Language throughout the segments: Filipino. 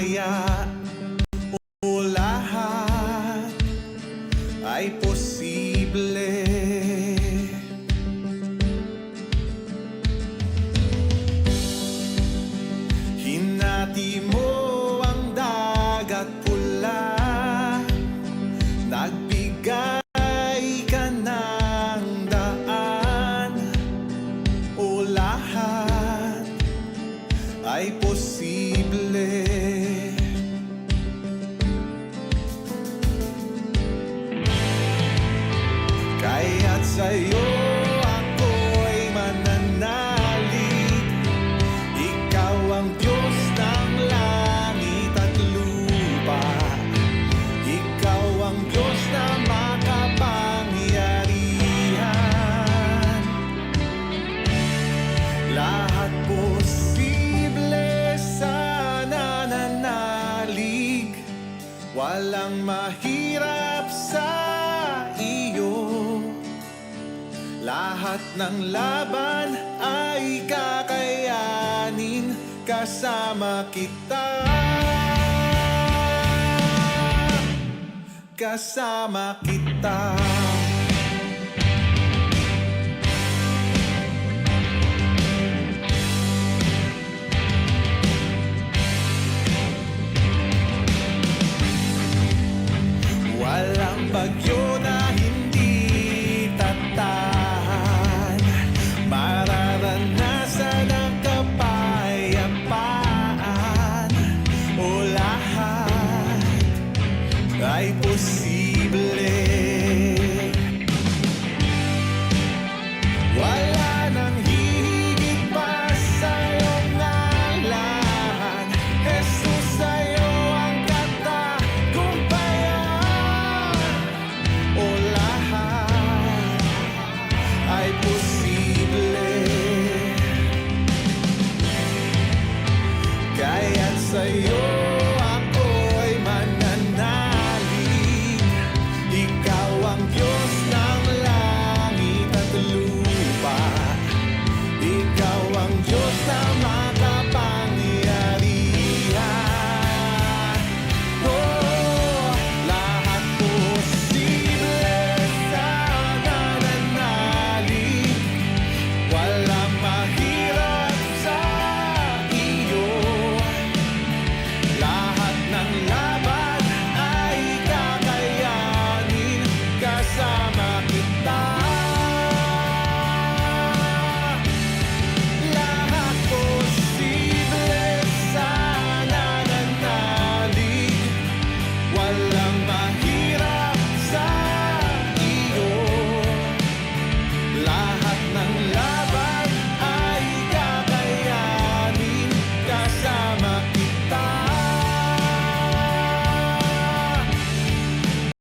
kaya o lahat ay posible. Hinati mo ang dagat pula, nagbigay ka ng daan, o lahat ay posible. Kaya't sa'yo ako'y mananalig, ikaw ang Diyos ng langit at lupa, ikaw ang Diyos na makapangyarihan. Lahat posible sa nananalig, walang mahirap sa iyo. Lahat ng laban ay kakayanin kasama kita. Kasama kita. Walang bagyo na hindi tatahan, mararanasan ang kapayapaan, o lahat ay posible. Wala nang hihigit pa sa iyong ngalan, Jesus, sa'yo ang katagumpayan, o lahat ay posible. Kaya't sa'yo ako'y mananalig, ikaw ang Diyos ng langit at lupa, ikaw ang Diyos na makapangyarihan. Oh, lahat posible sa nananalig, walang mahirap sa iyo. Lahat ng laban ay kakayanin kasama kita. Lahat posible sa nananalig, walang mahirap sa iyo. Lahat ng laban ay kakayanin kasama kita.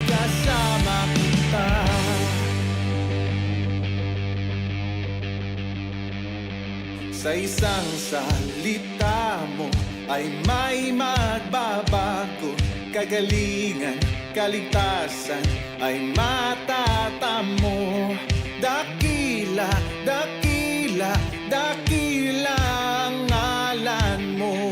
Kasama kita. Sa isang salita mo ay may magbabago, kagalingan, kaligtasan ay matatamo. Dakila, dakila, dakila ang ngalan mo.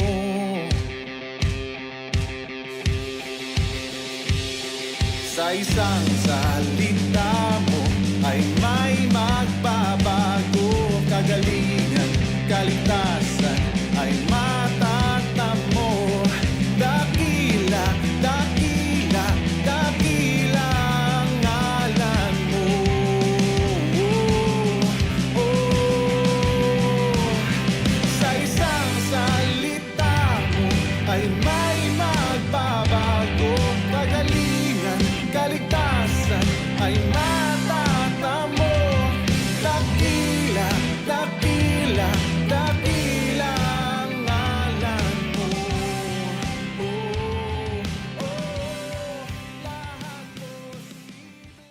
Sa isang salita mo ay may magbabago, kagalingan, kaligtasan ay matatamo. Dakila, dakila, dakila ang ngalan mo. Oh, oh. Sa isang salita mo ay may magbabago, kagalingan, kaligtasan ay matatamo. Dakila, dakila, dakila ang ngalan mo. Oh, oh, lahat posible.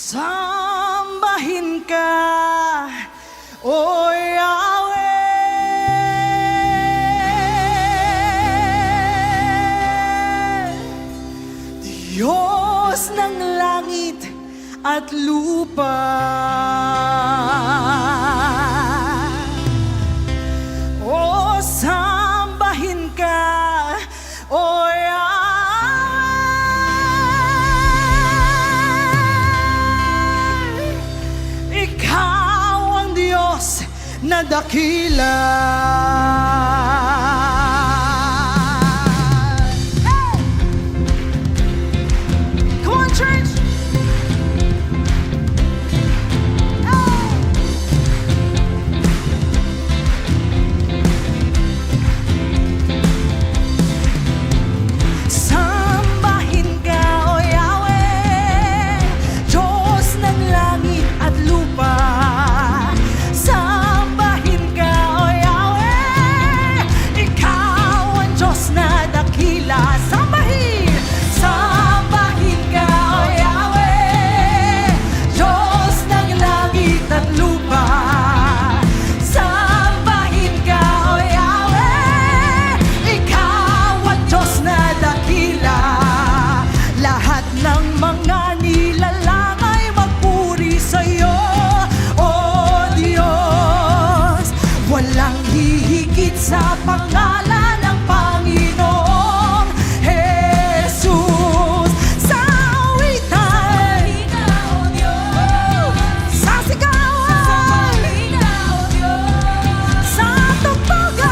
Sambahin ka, O Yahweh, Diyos ng langit at lupa. O sambahin ka, O Yahweh, Ikaw ang Diyos na dakila. Hey! Come on, church! Sambahin ka, O Yahweh, Diyos ng langit at lupa. Sambahin ka, O Yahweh, Ikaw ang Diyos na dakila. Sambahin! Sambahin ka, O Yahweh, Diyos ng langit at lupa. Sambahin ka, O Yahweh, Ikaw ang Diyos na dakila. Lahat ng mga nilalang ay magpuri sa'yo, O Diyos. Walang hihigit sa pangalan ng Panginoong Jesus. Sa awitan, sa sigawan, sa tugtugan,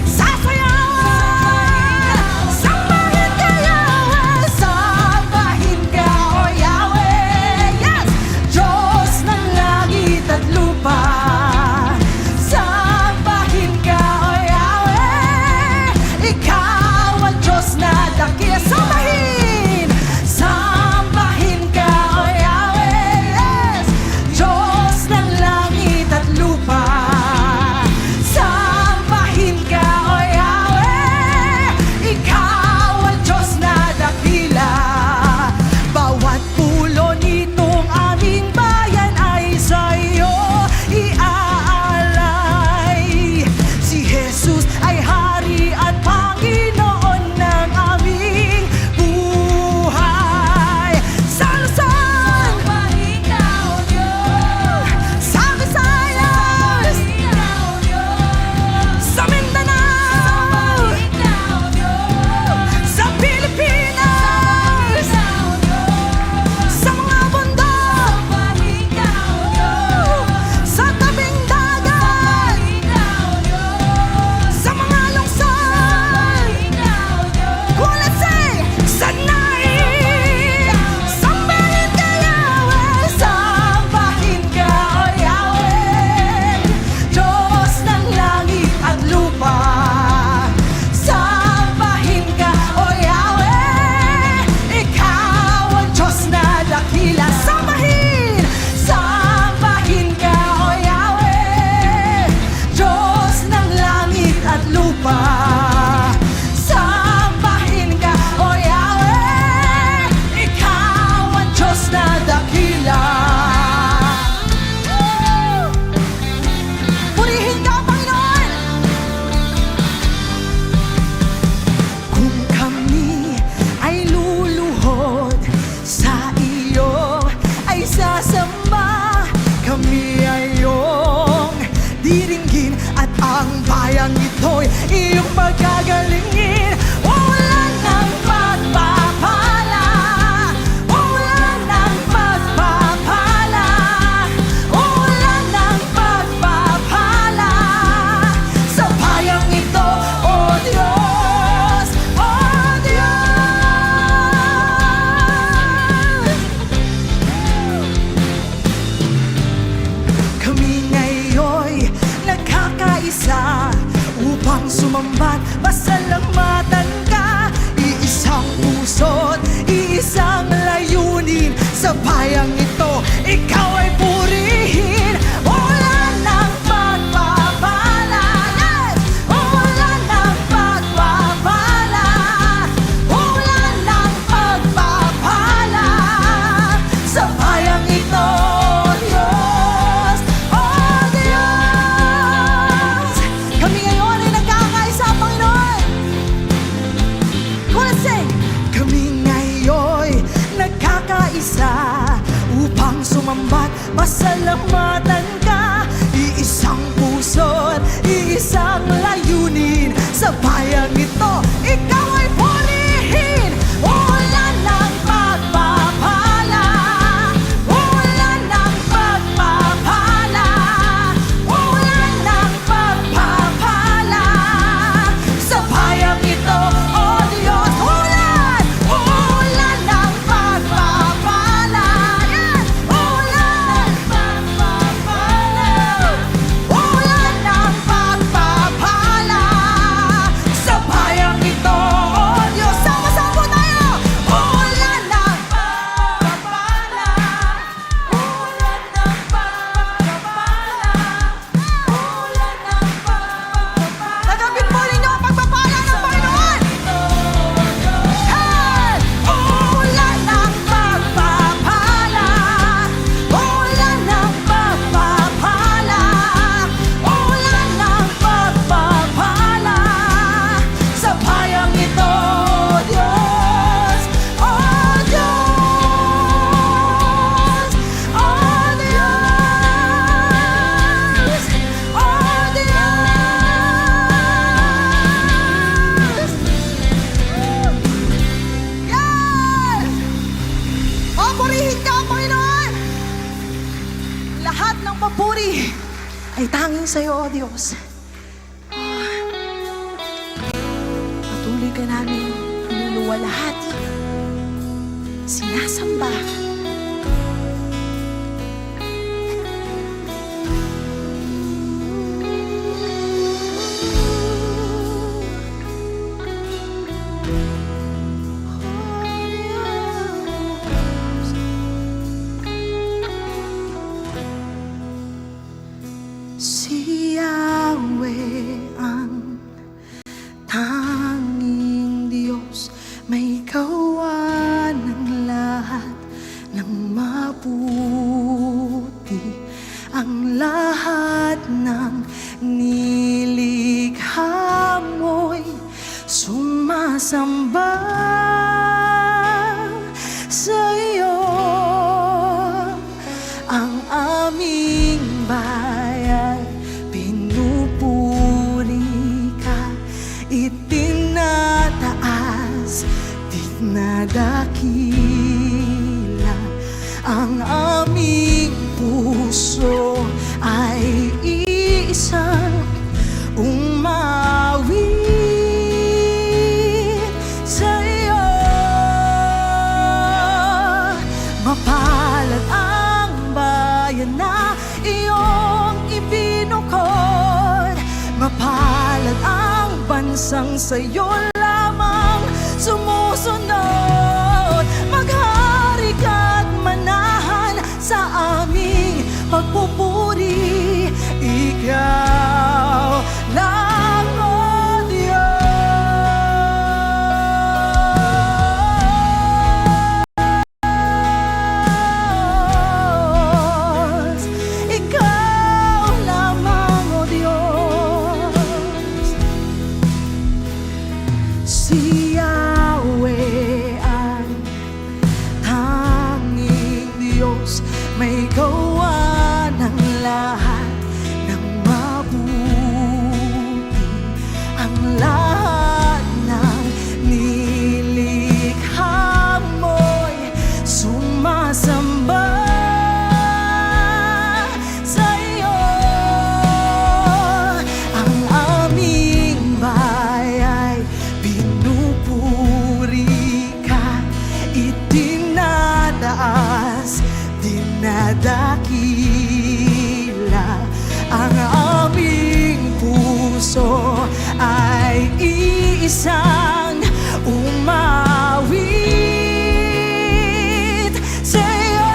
sa sayawan, sambahin ka, Yahweh, sambahin ka, O Yahweh, yes, Diyos ng langit at lupa. Sambahin ka, O Yahweh, Ikaw ang Diyos na dakila. Sambahin! Sambahin ka, O Yahweh, yes, Diyos ng langit at lupa. Sambahin ka, O Yahweh, Ikaw ang Diyos na dakila. Bawat pulo nitong aming bayan ay sa'yo iaalay. Si Jesus ay Hari at Panginoon ng aming buhay. Sa Luzon, sa Visayas, sa Mindanao, sa Pilipinas, sa mga bundok, sa tabing dagat, sa mga lungsod, let's say, sa naik. Sambahin ka, Yahweh, sambahin ka, O Yahweh, Diyos ng langit at lupa. Sambahin ka, O Yahweh, Ikaw ang Diyos na dakila. Sambahin! Sambahin ka, O Yahweh, Diyos ng langit at lupa. Sambahin ka, O Yahweh, Ikaw ang Diyos na dakila. Purihin ka, Panginoon! Kung kami ay luluhod sa iyo, ay sasamba, kami ay iyong diringgin, at ang bayang ito'y iyong pagkagalingin. Wala ng pagpapala, wala ng pagpapala, wala ng pagpapala sa bayang ito, O Diyos, O Diyos. Kami ngayon'y nagkakaisa upang sumambat, pasalamatan ka. Iisang puso't iisang layunin sa bayang ito, ikaw ay purihin. Wala ng pagpapala, yes! Wala ng pagpapala, wala ng pagpapala sumamba't pasalamatan ka. Iisang puso't iisang layunin. Sa bayang ito, ikaw ay purihin. Ulan ng pagpapala, ulan ng pagpapala, ulan ng pagpapala. Sa bayang ito, O Diyos, ulan, ulan ng pagpapala. Yan, ulan ng pagpapala, ulan ng pagpapala. Sa bayang ito, O Diyos, sama-sama tayo. Ulan ng pagpapala, ulan ng pagpapala, ulan ng pagpapala. Tanggapin po ninyo ang pagpapala ng Panginoon. Hey! Ulan ng pagpapala, ulan ng pagpapala, ulan ng pagpapala. Sa bayang ito, Diyos, O Diyos, O Diyos, O Diyos. Yes! O, purihin ka, Panginoon! Lahat ng papuri ay tanging sa'yo, O Diyos. Patuloy ka namin niluluwalhati, sinasamba. Si Yahweh ang tanging Diyos, may gawa ng lahat ng mabuti. Ang lahat ng nilikha mo'y sumasamba sa iyo. Ang aming bayan, pinupuri ka, itinataas, dinadakila. Ang aming puso ay isang umawit sa iyo. Mapalad ang bayan na iyong ibinukod. Mapalad ang bansang sa'yo lamang sumusunod. Maghari ka't manahan sa aming pagpupuri. Ikaw lang, O Diyos. Ikaw lamang, O Diyos. Si Yahweh ang tanging Diyos, may gawa ng lahat ng mabuti. Ang lahat ng nilikha mo'y sumasamba sa iyo. Ang aming bayay, pinupuri ka, itinataas, dinadakila. Ang aming puso ay iisang umawit sa iyo.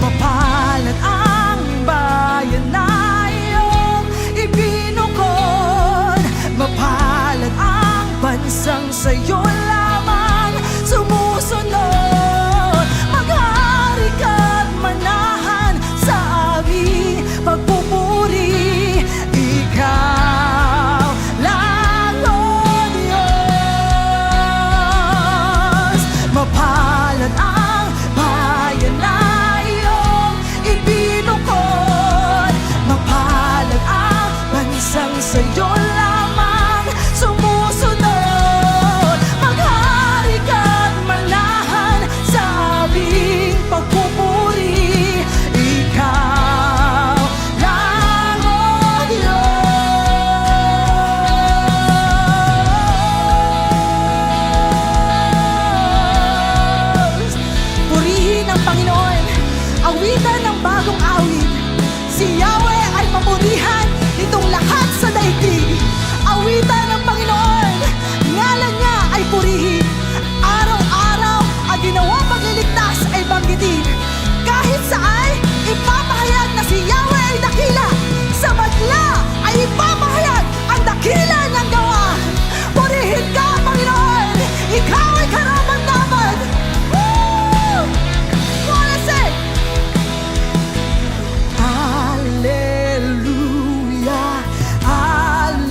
Mapalad ang bayan na iyong ibinukod. Mapalad ang bansang sa'yo lamang sumusunod. Maghari ka't manahan sa aming pagpupuri. Ikaw lang. purihan itong lahat sa daigdig. Awitan ng Panginoon, ngalan niya ay purihin. Araw-araw ang ginawa pagliligtas ay banggitin. Kahit saan ipapahayag na si Yahweh ay dakila. Sa madla ay ipapahayag ang dakila ng gawa. Purihin ka, Panginoon, ikaw ay karaman-daman. Woo! Wanna say, Hallelujah, Hallelujah.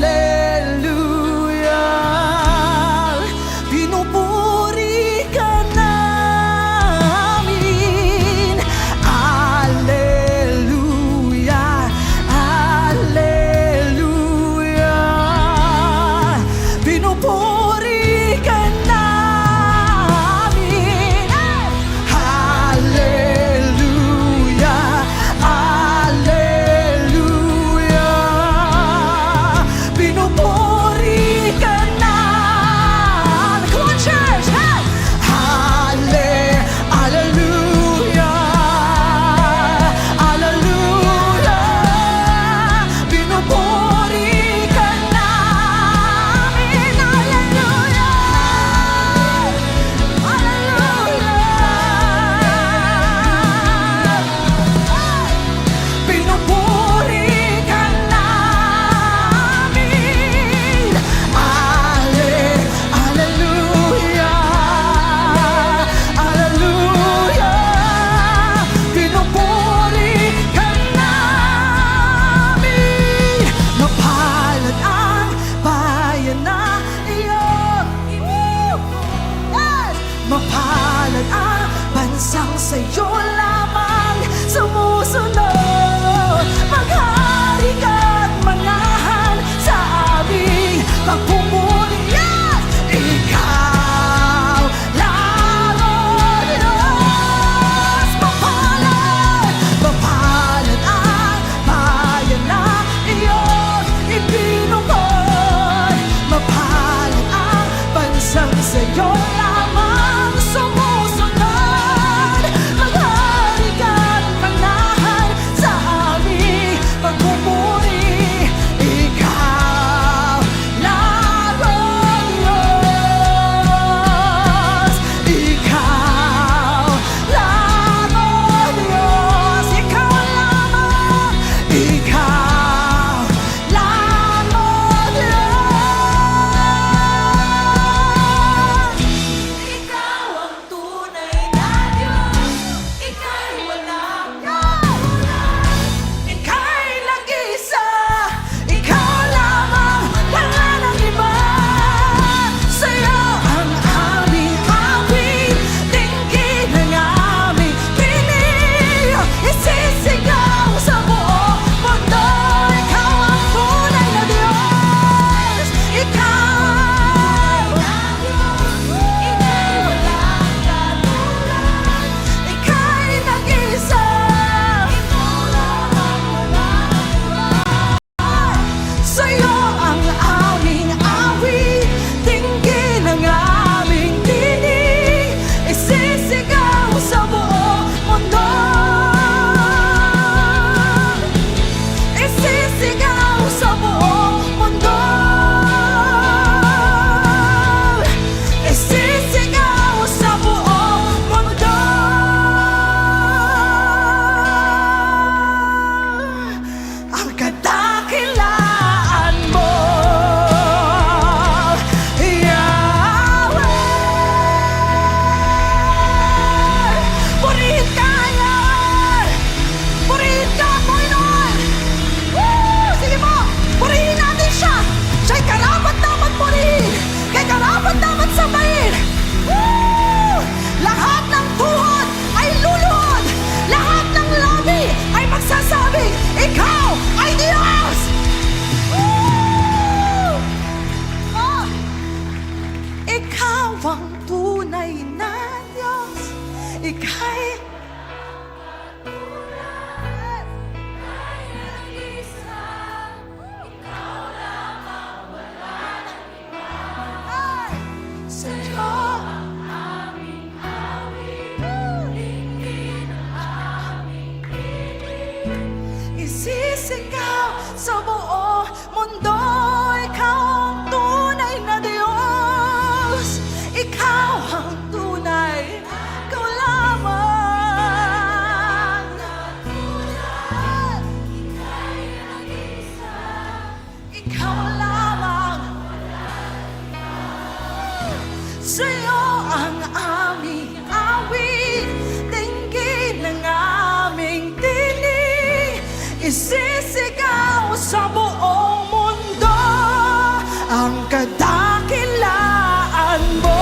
Pinupuri ka namin. Hallelujah, Hallelujah. Pinupuri ka namin. Hallelujah, Hallelujah. Pinupuri ka namin. Come on, church! Hey! Hallelujah, Hallelujah. Pinupuri ka namin. Hallelujah, Hallelujah. Pinupuri ka namin. Hallelujah, Hallelujah. Pinupuri ka namin. Mapalad ang bayan na iyon. Yes! Mapalad ang bansang sa'yo lamang sumusunod. Maghari ka't manahan sa aming pagpupuri. Yes! Ikaw lang, O Diyos. Mapalad, mapalad ang bayan na iyong ipinukod. Mapalad ang bansang sa'yo lamang sumusunod. Maghari ka't manahan sa aming pagpupuri. Ikaw lang, O Diyos. Ikaw lang, O Diyos. Ikaw lamang. Ikaw lang, O Diyos. Ikaw ang tunay na Diyos. Ika'y walang kahulan. Ika'y nag-isa. Ikaw lamang, wala nang iba. Sa'yo ang aming awit, dinggin ang aming tinig. Isisigaw sa buong mundo. Ikaw ang tunay na Diyos. Ikaw ang Diyos. Ika'y walang katulad. Ika'y nag-isa. Ikaw lamang, wala nang iba. Sa'yo ang aming awit, dinggin ang aming tinig. Isisigaw sa buong mundo. Isisigaw sa buong mundo. Isisigaw sa buong mundo. Ang kadakilaan mo, Yahweh. Purihin ka, yan! Purihin ka, Panginoon! Woo! Sige mo! Purihin natin siya! Siya'y karapat-dapat purihin! Kay karapat-dapat sambahin! Woo! Lahat ng tuhod ay luluhod! Lahat ng labi ay magsasabing, Ikaw ay Diyos! Woo! Oh! Ikaw ang tunay na Diyos. Ika'y sa'yo isisigaw mundo, ikaw ang tunay na Diyos. Ikaw ang tunay, ikaw lamang. Ikaw lamang. Sa'yo ang aming awit, dinggin ng aming tinig, isisigaw sa buong mundo ang kadakilaan mo.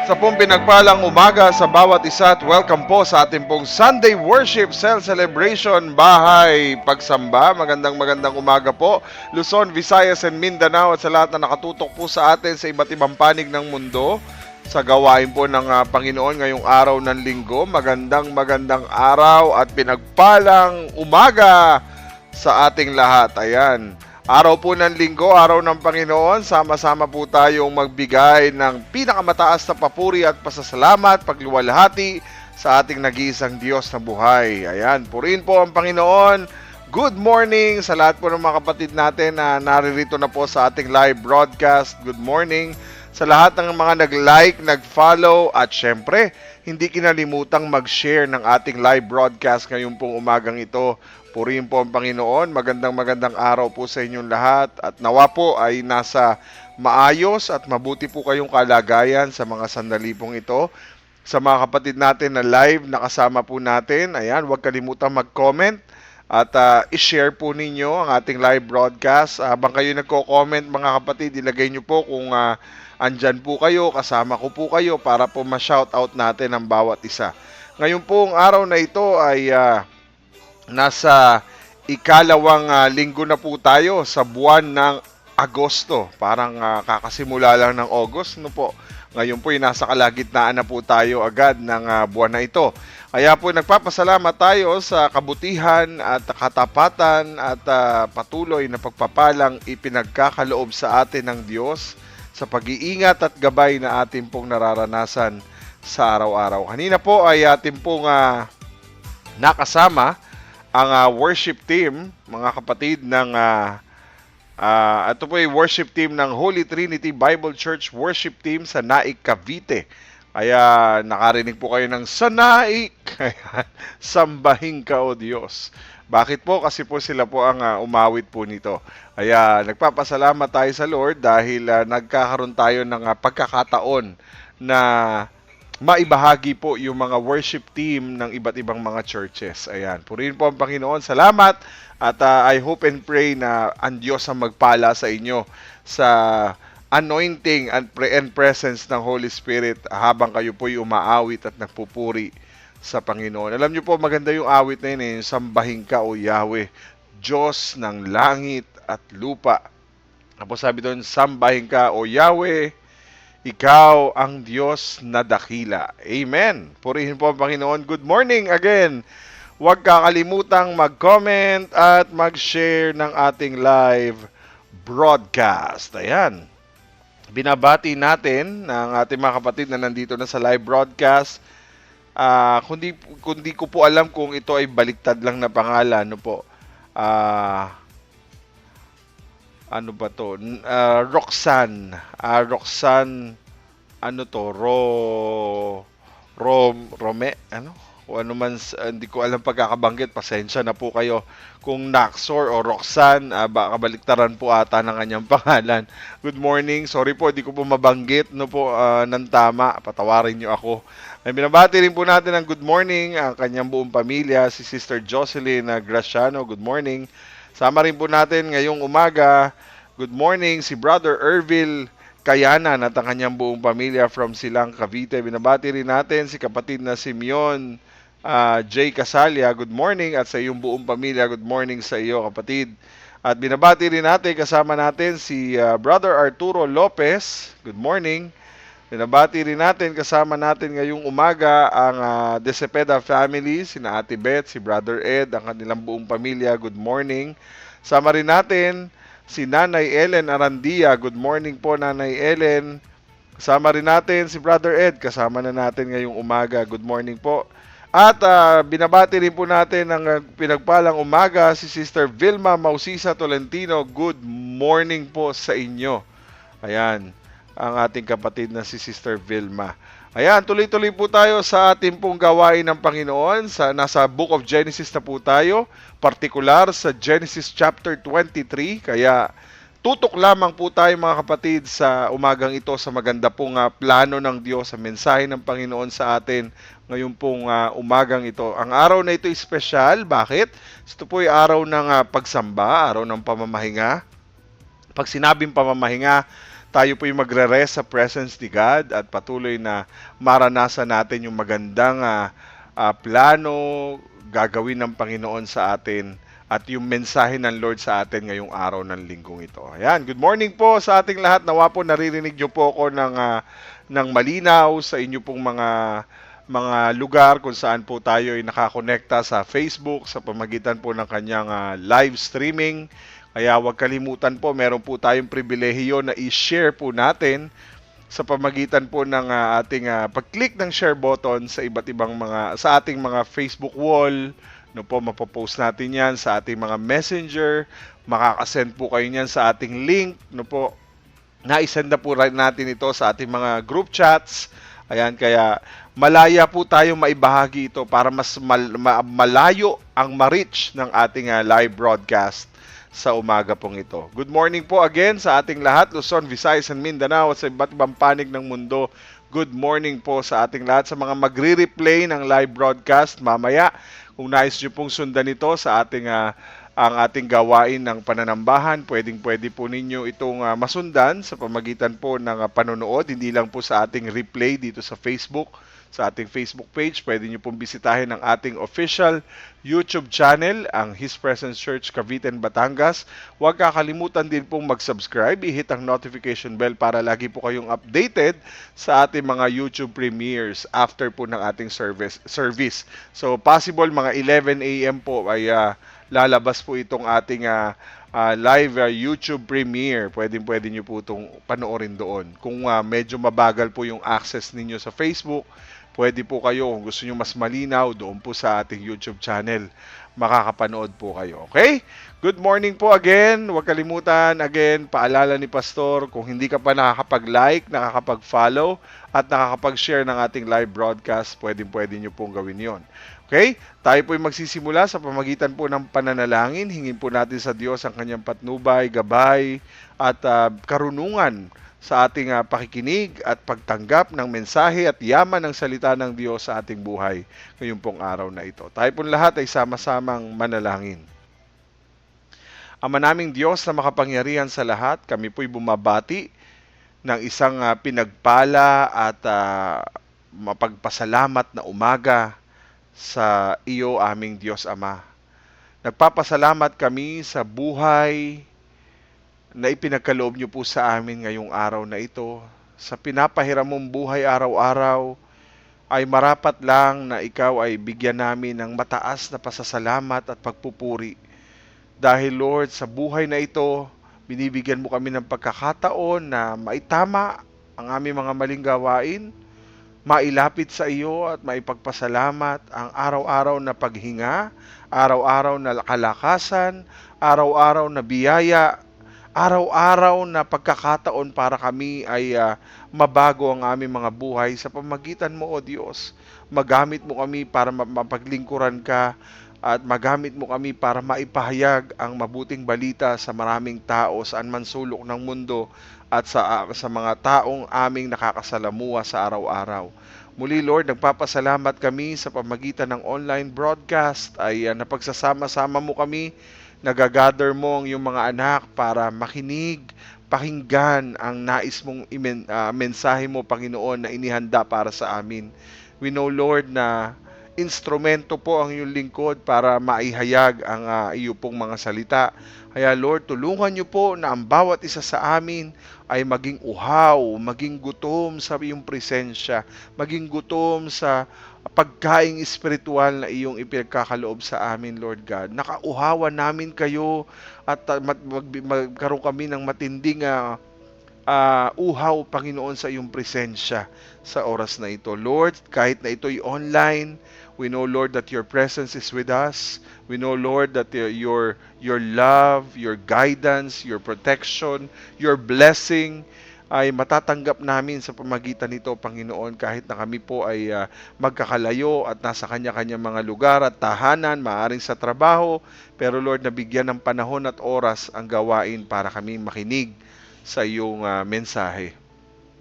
Sa pong pinagpalang umaga sa bawat isa at welcome po sa ating pong Sunday Worship Cell Celebration Bahay Pagsamba. Magandang umaga po Luzon, Visayas and Mindanao at sa lahat na nakatutok po sa atin sa iba't ibang panig ng mundo sa gawain po ng Panginoon ngayong araw ng linggo. Magandang araw at pinagpalang umaga sa ating lahat. Ayan. Araw po ng linggo, araw ng Panginoon, sama-sama po tayong magbigay ng pinakamataas na papuri at pasasalamat, pagliwalhati sa ating nag-iisang Diyos na buhay. Ayan, purihin po ang Panginoon. Good morning sa lahat po ng mga kapatid natin na naririto na po sa ating live broadcast. Good morning sa lahat ng mga nag-like, nag-follow at syempre, hindi kinalimutang mag-share ng ating live broadcast ngayong pong umagang ito. Purihin po ang Panginoon. Magandang araw po sa inyong lahat at nawa po ay nasa maayos at mabuti po kayong kalagayan sa mga sandali pong ito. Sa mga kapatid natin na live nakasama po natin, ayan, huwag kalimutang mag-comment at i-share po ninyo ang ating live broadcast. Habang kayo nagko-comment mga kapatid, ilagay nyo po kung andyan po kayo, kasama ko po kayo para po ma-shoutout natin ang bawat isa. Ngayon pong araw na ito ay nasa ikalawang linggo na po tayo sa buwan ng Agosto. Parang kakasimula lang ng August, no po. Ngayon po ay nasa kalagitnaan na po tayo agad ng buwan na ito. Kaya po nagpapasalamat tayo sa kabutihan at katapatan at patuloy na pagpapalang ipinagkakaloob sa atin ng Diyos sa pag-iingat at gabay na atin pong nararanasan sa araw-araw. Kanina po ay atin pong nakasama ang worship team, mga kapatid ng ito po ay worship team ng Holy Trinity Bible Church worship team sa Naik, Cavite. Kaya nakarinig po kayo ng sa Naik, sambahin ka o Diyos. Bakit po? Kasi po sila po ang umawit po nito. Kaya nagpapasalamat tayo sa Lord dahil nagkakaroon tayo ng pagkakataon na maibahagi po yung mga worship team ng iba't ibang mga churches. Ayan, purihin po ang Panginoon. Salamat at I hope and pray na ang Diyos ang magpala sa inyo sa anointing and presence ng Holy Spirit habang kayo po'y umaawit at nagpupuri sa Panginoon. Alam niyo po, maganda yung awit na yun, sambahin ka o Yahweh, Diyos ng langit at lupa. Tapos sabi doon, sambahin ka o Yahweh, ikaw ang Diyos na dakila. Amen. Purihin po ang Panginoon. Good morning again. Huwag kakalimutang mag-comment at mag-share ng ating live broadcast. Ayan. Binabati natin ng ating mga kapatid na nandito na sa live broadcast. Kundi ko po alam kung ito ay baliktad lang na pangalan. Ano po? Ano ba to? Roxanne. Roxanne, ano to? Rome? Ano? Kung ano man, hindi ko alam pagkakabanggit. Pasensya na po kayo. Kung Naxor o Roxanne, baka baliktaran po ata ng kanyang pangalan. Good morning. Sorry po, hindi ko po mabanggit no po ng tama. Patawarin niyo ako. Ay, binabati rin po natin ng good morning ang kanyang buong pamilya, si Sister Jocelyn Graciano. Good morning. Sama rin po natin ngayong umaga. Good morning si Brother Ervil Kayanan at ang kanyang buong pamilya from Silang, Cavite. Binabati rin natin si kapatid na Simeon J. Casalia. Good morning at sa iyong buong pamilya. Good morning sa iyo, kapatid. At binabati rin natin, kasama natin si Brother Arturo Lopez. Good morning. Binabati rin natin, kasama natin ngayong umaga ang De Cepeda family, sina Ate Beth, si Brother Ed, ang kanilang buong pamilya. Good morning. Sama rin natin si Nanay Ellen Arandia. Good morning po, Nanay Ellen. Kasama rin natin si Brother Ed. Kasama na natin ngayong umaga. Good morning po. At binabati rin po natin ng pinagpalang umaga si Sister Vilma Mausisa Tolentino. Good morning po sa inyo. Ayan, ang ating kapatid na si Sister Vilma. Ayan, tuloy-tuloy po tayo sa ating pong gawain ng Panginoon. Nasa Book of Genesis na po tayo, partikular sa Genesis chapter 23. Kaya tutok lamang po tayo mga kapatid sa umagang ito sa maganda pong plano ng Diyos, sa mensahe ng Panginoon sa atin ngayon pong umagang ito. Ang araw na ito ay espesyal. Bakit? Ito po ay araw ng pagsamba, araw ng pamamahinga. Pag sinabing pamamahinga, tayo po yung magre-rest sa presence ni God at patuloy na maranasan natin yung magandang plano gagawin ng Panginoon sa atin at yung mensahe ng Lord sa atin ngayong araw ng linggong ito. Ayan, good morning po sa ating lahat. Nawa po naririnig niyo po ako ng malinaw sa inyo pong mga lugar kung saan po tayo ay nakakonekta sa Facebook sa pamagitan po ng kanyang live streaming. Kaya huwag kalimutan po, meron po tayong pribilehiyo na i-share po natin sa pamagitan po ng ating pag-click ng share button sa iba't ibang sa ating mga Facebook wall. No po, mapopost natin yan sa ating mga messenger. Makakasend po kayo niyan sa ating link. No po, naisend na po rin natin ito sa ating mga group chats. Ayan, kaya malaya po tayo maibahagi ito para mas malayo ang ma-reach ng ating live broadcast sa umaga pong ito. Good morning po again sa ating lahat, Luzon, Visayas, and Mindanao at sa iba't ibang panig ng mundo. Good morning po sa ating lahat, sa mga magre-replay ng live broadcast mamaya. Kung nais nyo pong sundan ito sa ang ating gawain ng pananambahan, pwede po ninyo itong masundan sa pamagitan po ng panonood, hindi lang po sa ating replay dito sa Facebook, sa ating Facebook page. Pwede nyo pong bisitahin ang ating official YouTube channel, ang His Presence Church Cavite, Batangas. Huwag kakalimutan din pong mag-subscribe, i-hit ang notification bell para lagi po kayong updated sa ating mga YouTube premieres after po ng ating service. So possible mga 11 a.m. po ay lalabas po itong ating live YouTube premiere. Pwede nyo po itong panoorin doon. Kung medyo mabagal po yung access ninyo sa Facebook, pwede po kayo, kung gusto nyo mas malinaw, doon po sa ating YouTube channel, makakapanood po kayo. Okay? Good morning po again. Huwag kalimutan, again, paalala ni Pastor, kung hindi ka pa nakakapag-like, nakakapag-follow, at nakakapag-share ng ating live broadcast, pwede nyo pong gawin yon. Okay? Tayo po ay magsisimula sa pamagitan po ng pananalangin. Hingin po natin sa Diyos ang kanyang patnubay, gabay, at karunungan sa ating pakikinig at pagtanggap ng mensahe at yaman ng salita ng Diyos sa ating buhay ngayong pong araw na ito. Tayo po lahat ay sama-samang manalangin. Ama naming Diyos na makapangyarihan sa lahat, kami po'y bumabati ng isang pinagpala at mapagpasalamat na umaga sa iyo, aming Diyos Ama. Nagpapasalamat kami sa buhay na ipinagkaloob niyo po sa amin ngayong araw na ito, sa pinapahiram mong buhay araw-araw, ay marapat lang na ikaw ay bigyan namin ng mataas na pasasalamat at pagpupuri. Dahil Lord, sa buhay na ito, binibigyan mo kami ng pagkakataon na maitama ang aming mga maling gawain, mailapit sa iyo at maipagpasalamat ang araw-araw na paghinga, araw-araw na kalakasan, araw-araw na biyaya, araw-araw na pagkakataon para kami ay mabago ang aming mga buhay sa pamagitan mo, O Diyos. Magamit mo kami para mapaglingkuran ka at magamit mo kami para maipahayag ang mabuting balita sa maraming tao saan man sulok ng mundo at sa mga taong aming nakakasalamuha sa araw-araw. Muli Lord, nagpapasalamat kami sa pamagitan ng online broadcast ay napagsasama-sama mo kami, nagagather mo ang iyong mga anak para makinig, pakinggan ang nais mong mensahe mo, Panginoon, na inihanda para sa amin. We know, Lord, na instrumento po ang iyong lingkod para maihayag ang iyo pong mga salita. Kaya Lord, tulungan niyo po na ang bawat isa sa amin ay maging uhaw, maging gutom sa iyong presensya, maging gutom sa pagkaing espiritual na iyong ipinagkakaloob sa amin, Lord God. Nakauhawan namin kayo at magkaroon kami ng matinding uhaw, Panginoon, sa iyong presensya sa oras na ito. Lord, kahit na ito'y online, we know, Lord, that your presence is with us. We know, Lord, that your love, your guidance, your protection, your blessing ay matatanggap namin sa pamagitan nito, Panginoon, kahit na kami po ay magkakalayo at nasa kanya-kanya mga lugar at tahanan, maaring sa trabaho, pero Lord, nabigyan ng panahon at oras ang gawain para kami makinig sa iyong mensahe.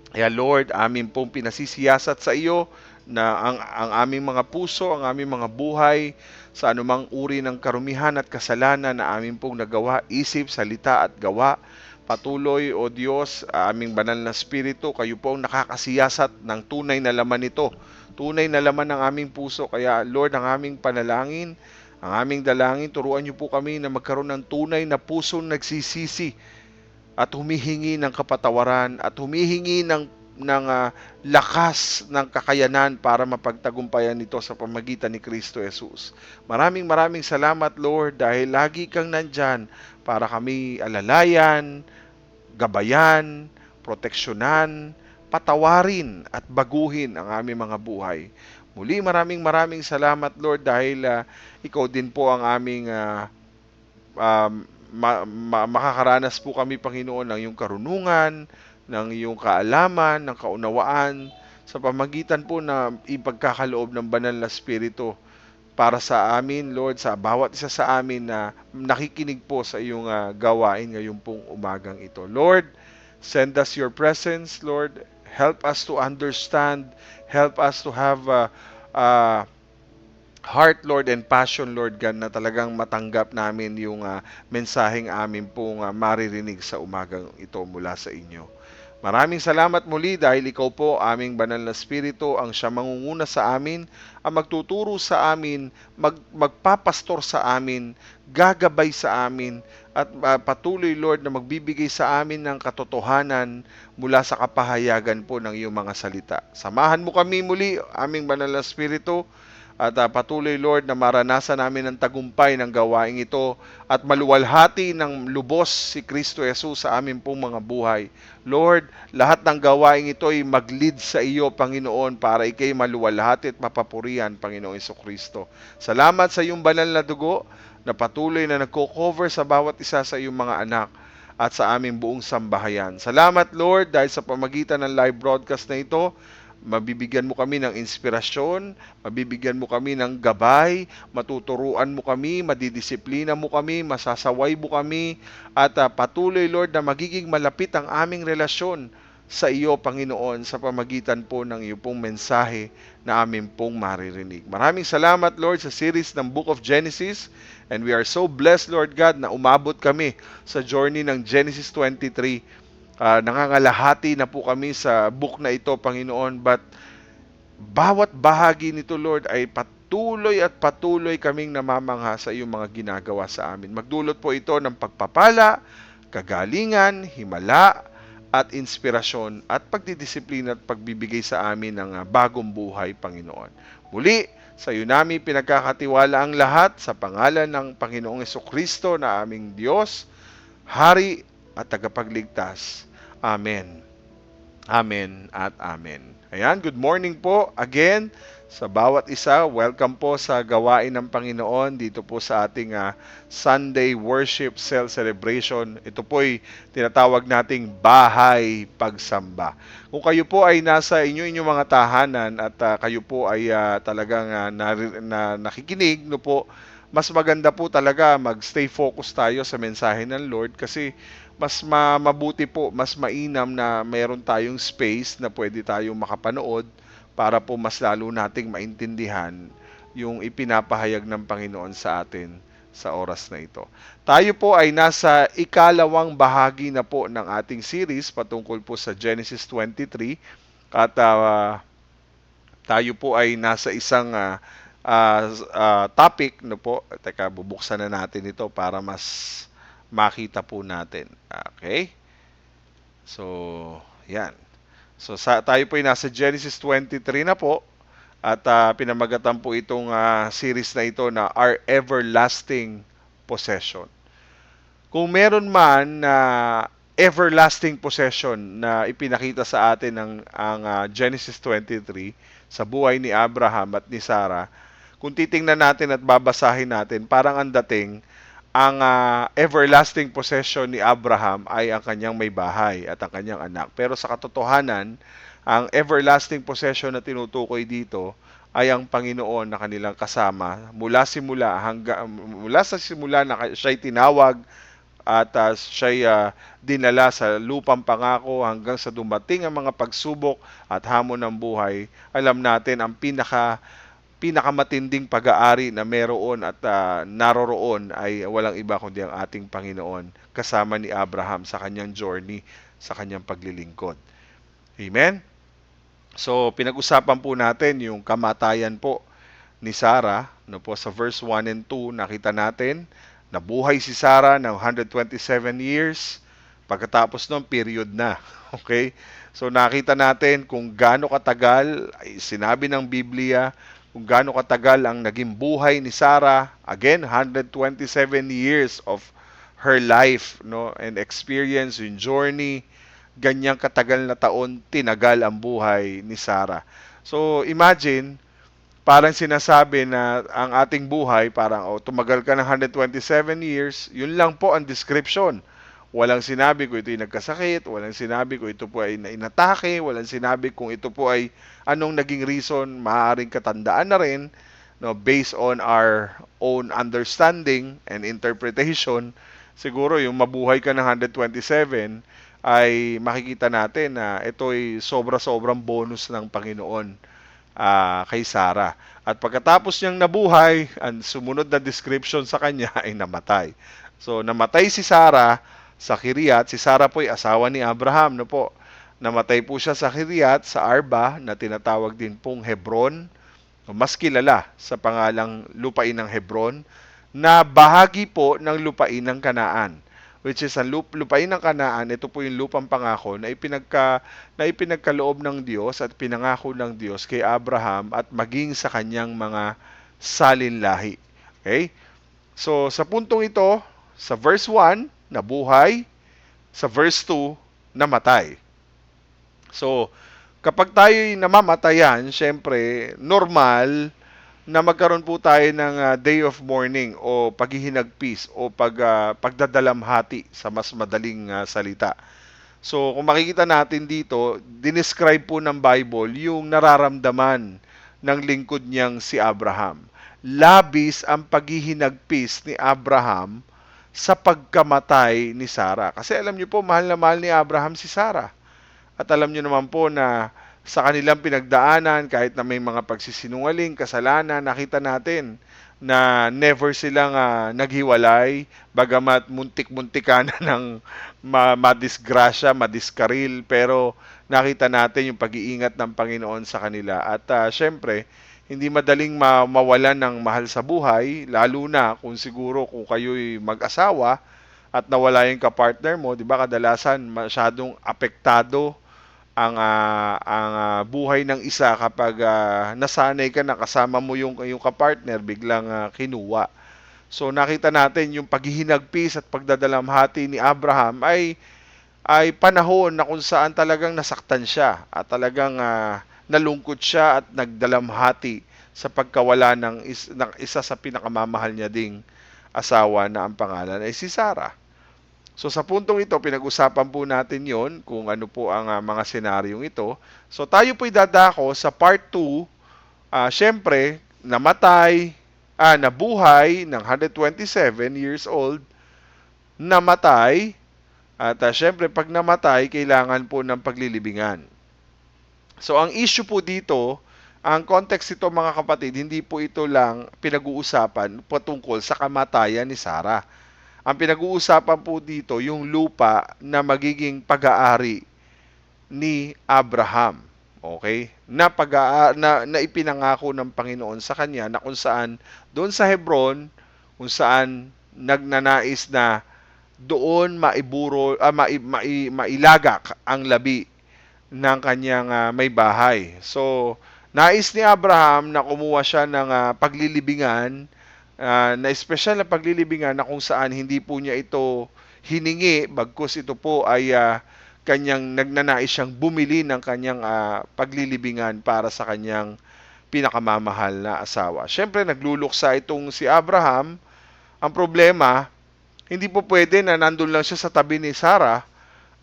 Kaya Lord, amin pong pinasisiyasat sa iyo na ang aming mga puso, ang aming mga buhay, sa anumang uri ng karumihan at kasalanan na amin pong nagawa, isip, salita at gawa, patuloy, O Diyos, aming banal na spirito, kayo po ang nakakasiyasat ng tunay na laman nito, tunay na laman ng aming puso. Kaya Lord, ang aming panalangin, ang aming dalangin, turuan niyo po kami na magkaroon ng tunay na pusong nagsisisi at humihingi ng kapatawaran at humihingi ng lakas ng kakayanan para mapagtagumpayan ito sa pamagitan ni Kristo Jesus. Maraming salamat, Lord, dahil lagi kang nandyan para kami alalayan, gabayan, proteksyonan, patawarin at baguhin ang aming mga buhay. Muli maraming salamat, Lord, dahil ikaw din po ang aming makakaranas po kami, Panginoon, ng iyong karunungan, ng iyong kaalaman, ng kaunawaan, sa pamagitan po na ipagkakaloob ng banal na spirito para sa amin, Lord, sa bawat isa sa amin na nakikinig po sa iyong gawain ngayong pong umagang ito. Lord, send us your presence, Lord. Help us to understand. Help us to have heart, Lord, and passion, Lord God, na talagang matanggap namin yung mensaheng amin pong maririnig sa umagang ito mula sa inyo. Maraming salamat muli dahil ikaw po, aming banal na spirito, ang siya mangunguna sa amin, ang magtuturo sa amin, magpapastor sa amin, gagabay sa amin, at patuloy, Lord, na magbibigay sa amin ng katotohanan mula sa kapahayagan po ng iyong mga salita. Samahan mo kami muli, aming banal na spirito, at patuloy, Lord, na maranasan namin ang tagumpay ng gawaing ito at maluwalhati ng lubos si Kristo Jesus sa amin pong mga buhay. Lord, lahat ng gawaing ito ay mag-lead sa iyo, Panginoon, para ikay maluwalhati at mapapurihan, Panginoong Jesucristo. Salamat sa iyong banal na dugo na patuloy na nagko-cover sa bawat isa sa iyong mga anak at sa aming buong sambahayan. Salamat, Lord, dahil sa pamagitan ng live broadcast na ito, mabibigyan mo kami ng inspirasyon, mabibigyan mo kami ng gabay, matuturuan mo kami, madidisiplina mo kami, masasaway mo kami, at patuloy, Lord, na magiging malapit ang aming relasyon sa iyo, Panginoon, sa pamagitan po ng iyo pong mensahe na amin pong maririnig. Maraming salamat, Lord, sa series ng Book of Genesis, and we are so blessed, Lord God, na umabot kami sa journey ng Genesis 23. Nangangalahati na po kami sa book na ito, Panginoon, but bawat bahagi nito, Lord, ay patuloy kaming namamangha sa iyong mga ginagawa sa amin. Magdulot po ito ng pagpapala, kagalingan, himala, at inspirasyon at pagdidisiplina at pagbibigay sa amin ng bagong buhay, Panginoon. Muli, sa iyo namin pinagkakatiwala ang lahat sa pangalan ng Panginoong Jesucristo na aming Diyos, Hari at Tagapagligtas. Amen. Amen at amen. Ayan, good morning po again sa bawat isa. Welcome po sa gawain ng Panginoon dito po sa ating Sunday Worship Cell Celebration. Ito po'y tinatawag nating Bahay Pagsamba. Kung kayo po ay nasa inyong mga tahanan at kayo po ay talagang nakikinig, no po, mas maganda po talaga mag-stay focused tayo sa mensahe ng Lord kasi mas mabuti po, mas mainam na mayroon tayong space na pwede tayong makapanood para po mas lalo nating maintindihan yung ipinapahayag ng Panginoon sa atin sa oras na ito. Tayo po ay nasa ikalawang bahagi na po ng ating series patungkol po sa Genesis 23 at tayo po ay nasa isang topic, no po. Teka, bubuksan na natin ito para mas makita po natin. Okay? So, yan. So, tayo po ay nasa Genesis 23 na po at pinamagatan po itong series na ito na Our Everlasting Possession. Kung meron man na everlasting possession na ipinakita sa atin ang Genesis 23 sa buhay ni Abraham at ni Sarah, kung titingnan natin at babasahin natin, parang ang dating ang everlasting possession ni Abraham ay ang kanyang may bahay at ang kanyang anak. Pero sa katotohanan, ang everlasting possession na tinutukoy dito ay ang Panginoon na kanilang kasama mula sa simula na siya'y tinawag at siya'y dinala sa lupang pangako hanggang sa dumating ang mga pagsubok at hamon ng buhay. Alam natin ang pinakamatinding pag-aari na meron at naroroon ay walang iba kundi ang ating Panginoon kasama ni Abraham sa kanyang journey, sa kanyang paglilingkod. Amen? So, pinag-usapan po natin yung kamatayan po ni Sarah. No po, sa verse 1 and 2, nakita natin, nabuhay si Sarah ng 127 years. Pagkatapos nun, period na. Okay? So, nakita natin kung gaano katagal, ay sinabi ng Biblia, kung gaano katagal ang naging buhay ni Sarah. Again, 127 years of her life, no, and experience, yung journey. Ganyang katagal na taon, tinagal ang buhay ni Sarah. So, imagine, parang sinasabi na ang ating buhay, parang tumagal ka ng 127 years, yun lang po ang description. Walang sinabi kung ito ay nagkasakit, walang sinabi kung ito po ay inatake, walang sinabi kung ito po ay anong naging reason, maaaring katandaan na rin, no, based on our own understanding and interpretation. Siguro yung mabuhay ka ng 127 ay makikita natin na ito ay sobra-sobrang bonus ng Panginoon kay Sarah. At pagkatapos niyang nabuhay, ang sumunod na description sa kanya ay namatay. So, namatay si Sarah sa Kiriat. Si Sarah po ay asawa ni Abraham, no po. Namatay po siya sa Kiriat, sa Arba, na tinatawag din pong Hebron. Mas kilala sa pangalang lupain ng Hebron, na bahagi po ng lupain ng Kanaan. Which is ang lupain ng Kanaan, ito po yung lupang pangako na ipinagkaloob ng Diyos at pinangako ng Diyos kay Abraham at maging sa kanyang mga salinlahi. Okay? So, sa puntong ito, sa verse 1, nabuhay, sa verse 2, namatay. So, kapag tayo'y namamatayan, syempre, normal na magkaroon po tayo ng day of mourning o paghihinagpis o pagdadalamhati sa mas madaling salita. So, kung makikita natin dito, dinescribe po ng Bible yung nararamdaman ng lingkod niyang si Abraham. Labis ang paghihinagpis ni Abraham sa pagkamatay ni Sarah. Kasi alam niyo po, mahal na mahal ni Abraham si Sarah. At alam niyo naman po na sa kanilang pinagdaanan, kahit na may mga pagsisinungaling, kasalanan, nakita natin na never silang naghiwalay, bagamat muntik-muntika na ng madisgrasya, madiskaril, pero nakita natin yung pag-iingat ng Panginoon sa kanila. At syempre, hindi madaling mawalan ng mahal sa buhay, lalo na kung siguro kung kayo'y mag-asawa at nawala yung kapartner mo, 'di ba? Kadalasan masyadong apektado ang buhay ng isa kapag nasanay ka na kasama mo yung kapartner biglang kinuha. So nakita natin yung paghihinagpis at pagdadalamhati ni Abraham ay panahon na kung saan talagang nasaktan siya at talagang nalungkot siya at nagdalamhati sa pagkawala ng isa sa pinakamamahal niya ding asawa na ang pangalan ay si Sarah. So sa puntong ito, pinag-usapan po natin yon kung ano po ang mga senaryong ito. So tayo po'y dadako sa part 2. Siyempre, nabuhay ng 127 years old, namatay, at siyempre pag namatay, kailangan po ng paglilibingan. So ang issue po dito, ang context ito mga kapatid, hindi po ito lang pinag-uusapan patungkol sa kamatayan ni Sarah. Ang pinag-uusapan po dito yung lupa na magiging pag-aari ni Abraham. Okay? Na ipinangako ng Panginoon sa kanya na kung saan doon sa Hebron, kung saan nagnanais na doon mailagak ang labi ng kanyang may bahay. So, nais ni Abraham na kumuha siya ng paglilibingan, na espesyal na paglilibingan na kung saan hindi po niya ito hiningi, bagkus ito po ay kanyang nagnanais siyang bumili ng kanyang paglilibingan para sa kanyang pinakamamahal na asawa. Siyempre, nagluluksa itong si Abraham. Ang problema, hindi po pwede na nandun lang siya sa tabi ni Sarah,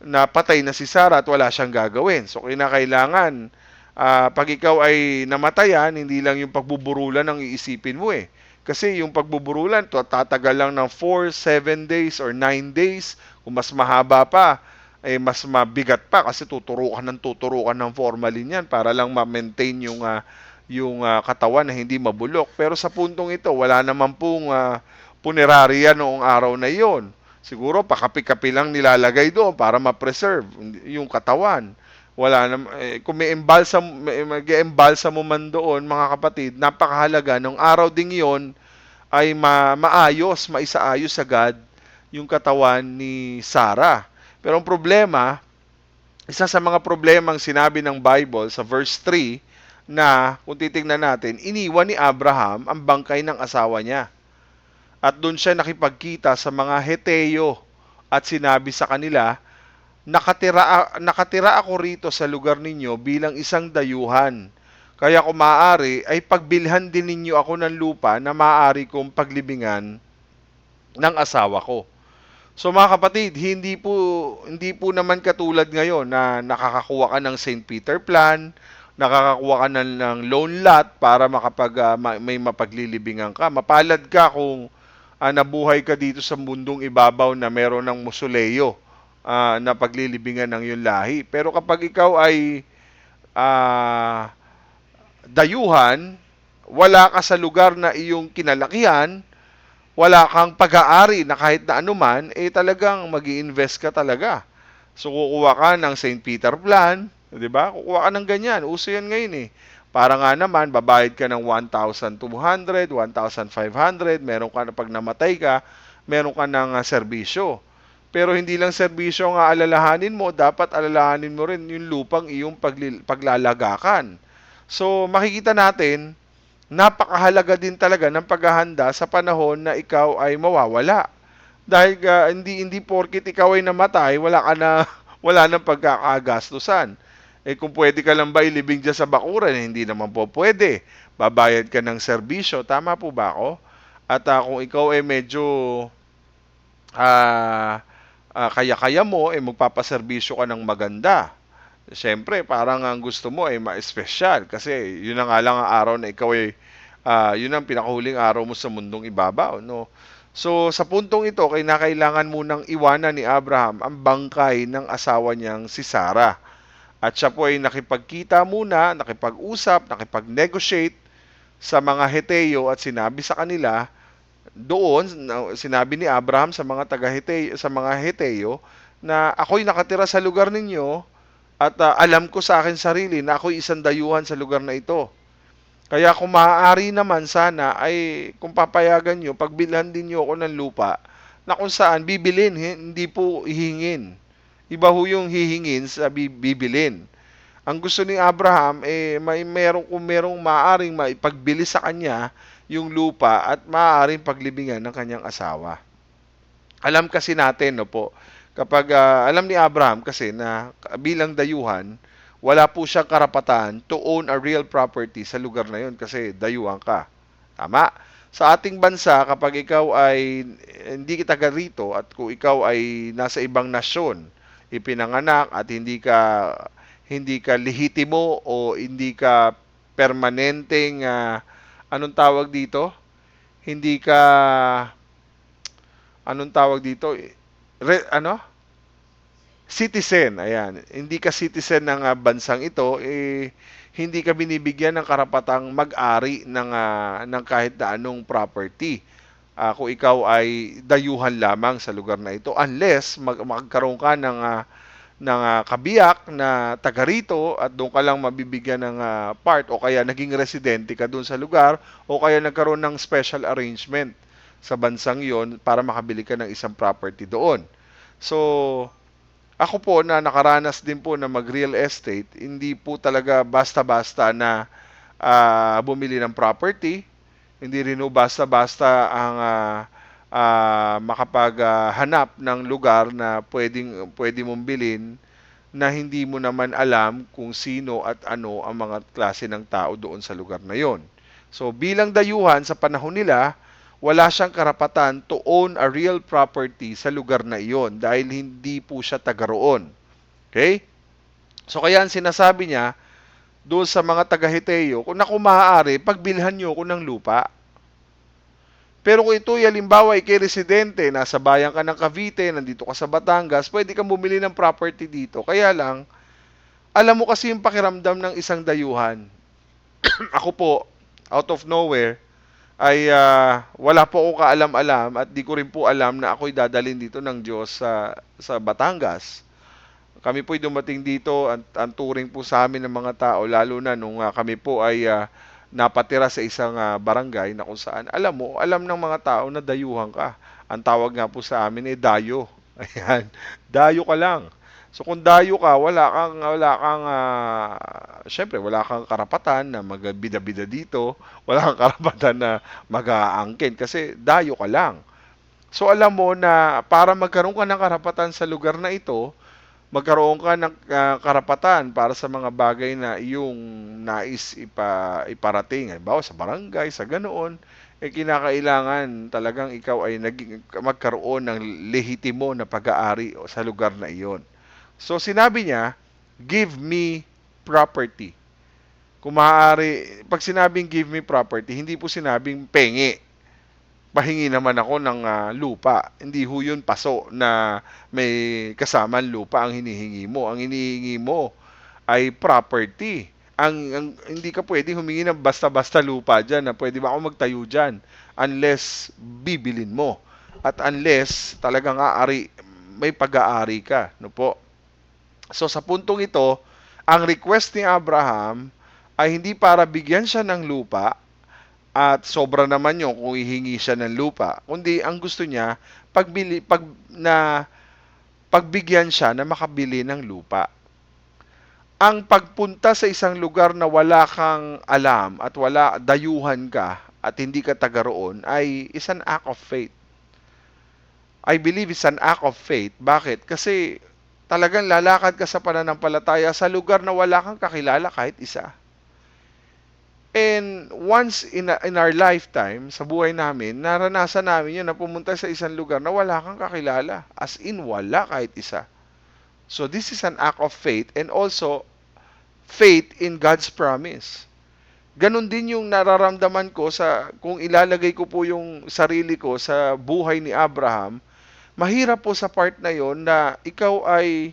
na patay na si Sarah at wala siyang gagawin. So, kinakailangan, pag ikaw ay namatayan, hindi lang yung pagbuburulan ang iisipin mo eh. Kasi yung pagbuburulan, tatagal lang ng 4, 7 days or 9 days. Kung mas mahaba pa, mas mabigat pa kasi tuturukan ng formalin yan para lang ma-maintain yung katawan na hindi mabulok. Pero sa puntong ito, wala naman pong punerarya noong araw na iyon. Siguro pakapi-kapi lang nilalagay doon para ma-preserve yung katawan. Wala na, kung mag-embalsa mo man doon, mga kapatid, napakahalaga ng araw ding iyon ay maisaayos agad yung katawan ni Sarah. Pero ang problema, isa sa mga problemang sinabi ng Bible sa verse 3 na kung titingnan natin, iniwan ni Abraham ang bangkay ng asawa niya. At doon siya nakipagkita sa mga Heteo at sinabi sa kanila, nakatira ako rito sa lugar ninyo bilang isang dayuhan. Kaya kung maaari, ay pagbilhan din ninyo ako ng lupa na maaari kong paglibingan ng asawa ko. So mga kapatid, hindi po naman katulad ngayon na nakakakuha ka ng St. Peter Plan, nakakakuha ka ng loan lot para may mapaglilibingan ka. Mapalad ka kung nabuhay ka dito sa mundong ibabaw na meron ng musoleo na paglilibingan ng iyong lahi. Pero kapag ikaw ay dayuhan, wala ka sa lugar na iyong kinalakihan, wala kang pag-aari na kahit na anuman, talagang mag-i-invest ka talaga. So kukuha ka ng St. Peter Plan, di ba? Kukuha ka ng ganyan. Uso yan ngayon eh. Para nga naman, babayad ka ng 1,200, 1,500, meron ka na pag namatay ka, meron ka ng serbisyo. Pero hindi lang serbisyo ang alalahanin mo, dapat alalahanin mo rin yung lupang iyong paglalagakan. So makikita natin, napakahalaga din talaga ng paghahanda sa panahon na ikaw ay mawawala. Dahil hindi porkit ikaw ay namatay, wala nang pagkakagastusan. Kung pwede ka lang ba ilibing dyan sa bakuran, hindi naman po pwede. Babayad ka ng serbisyo, tama po ba ako? At kung ikaw ay medyo kaya-kaya mo, magpapaserbisyo ka ng maganda. Siyempre, parang ang gusto mo ay ma-espesyal kasi yun na nga lang ang araw na ikaw ay yun ang pinakahuling araw mo sa mundong ibabaw, no? So, sa puntong ito, kailangan munang iwanan ni Abraham ang bangkay ng asawa niyang si Sarah. At siya po ay nakipagkita muna, nakipag-usap, nakipag-negotiate sa mga Heteo at sinabi sa kanila, doon, sinabi ni Abraham sa mga Heteo na ako'y nakatira sa lugar ninyo at alam ko sa akin sarili na ako'y isang dayuhan sa lugar na ito. Kaya kung maaari naman sana ay kung papayagan nyo, pagbilhan din nyo ako ng lupa na kung saan bibilin, hindi po hihingin. Iba ho yung hihingin sa bibilin. Ang gusto ni Abraham, kung merong maaaring maipagbili sa kanya yung lupa at maaaring paglibingan ng kanyang asawa. Alam kasi natin, no po, kapag alam ni Abraham kasi na bilang dayuhan, wala po siyang karapatan to own a real property sa lugar na yun kasi dayuhan ka. Tama? Sa ating bansa, kapag ikaw ay hindi taga rito at kung ikaw ay nasa ibang nasyon, ipinanganak at hindi ka lehitimo o hindi ka permanenteng anong tawag dito? Hindi ka anong tawag dito? Ano? Citizen, ayan. Hindi ka citizen ng bansang ito, hindi ka binibigyan ng karapatang mag-ari ng kahit na anong property. Kung ikaw ay dayuhan lamang sa lugar na ito unless magkaroon ka ng kabiyak na taga rito at doon ka lang mabibigyan ng part o kaya naging residente ka doon sa lugar o kaya nagkaroon ng special arrangement sa bansang yon para makabili ka ng isang property doon. So, ako po na nakaranas din po na mag-real estate, hindi po talaga basta-basta na bumili ng property. Hindi rin po basta-basta ang makapaghanap ng lugar na pwede mong bilhin na hindi mo naman alam kung sino at ano ang mga klase ng tao doon sa lugar na yon. So bilang dayuhan sa panahon nila, wala siyang karapatan to own a real property sa lugar na iyon dahil hindi po siya taga roon. Okay? So kaya ang sinasabi niya doon sa mga taga-Hiteo, kung maaari, pagbilhan niyo ko ng lupa. Pero kung ito, halimbawa, ikay residente, nasa bayan ka ng Cavite, nandito ka sa Batangas, pwede kang bumili ng property dito. Kaya lang, alam mo kasi yung pakiramdam ng isang dayuhan. Ako po, out of nowhere, ay wala po akong kaalam-alam at di ko rin po alam na ako'y dadalhin dito ng Diyos sa Batangas. Kami po'y dumating dito, ang turing po sa amin ng mga tao, lalo na nung kami po ay napatira sa isang barangay na kung saan, alam ng mga tao na dayuhan ka. Ang tawag nga po sa amin ay dayo. Ayan, dayo ka lang. So kung dayo ka, syempre wala kang karapatan na magbida-bida dito, wala kang karapatan na mag-aangkin kasi dayo ka lang. So alam mo na para magkaroon ka ng karapatan sa lugar na ito, magkaroon ka ng karapatan para sa mga bagay na iyong nais iparating. Halimbawa sa barangay, sa ganoon, kinakailangan talagang ikaw ay magkaroon ng lehitimo na pag-aari sa lugar na iyon. So sinabi niya, give me property. Kung maaari, pag sinabing give me property, hindi po sinabing pengi. Pahingi naman ako ng lupa. Hindi ho yun paso na may kasamang lupa ang hinihingi mo. Ang hinihingi mo ay property. Hindi ka pwede humingi ng basta-basta lupa dyan na pwede ba ako magtayo dyan unless bibilin mo. At unless talagang may pag-aari ka. No po? So sa puntong ito, ang request ni Abraham ay hindi para bigyan siya ng lupa at sobra naman yun kung hihingi siya ng lupa, kundi ang gusto niya pagbigyan siya na makabili ng lupa. Ang pagpunta sa isang lugar na wala kang alam at wala dayuhan ka at hindi ka taga roon ay is an act of faith. I believe it's an act of faith. Bakit? Kasi talagang lalakad ka sa pananampalataya sa lugar na wala kang kakilala kahit isa. And once in our lifetime, sa buhay namin, naranasan namin yun na pumunta sa isang lugar na wala kang kakilala. As in, wala kahit isa. So this is an act of faith and also faith in God's promise. Ganon din yung nararamdaman ko kung ilalagay ko po yung sarili ko sa buhay ni Abraham. Mahirap po sa part na yon na ikaw ay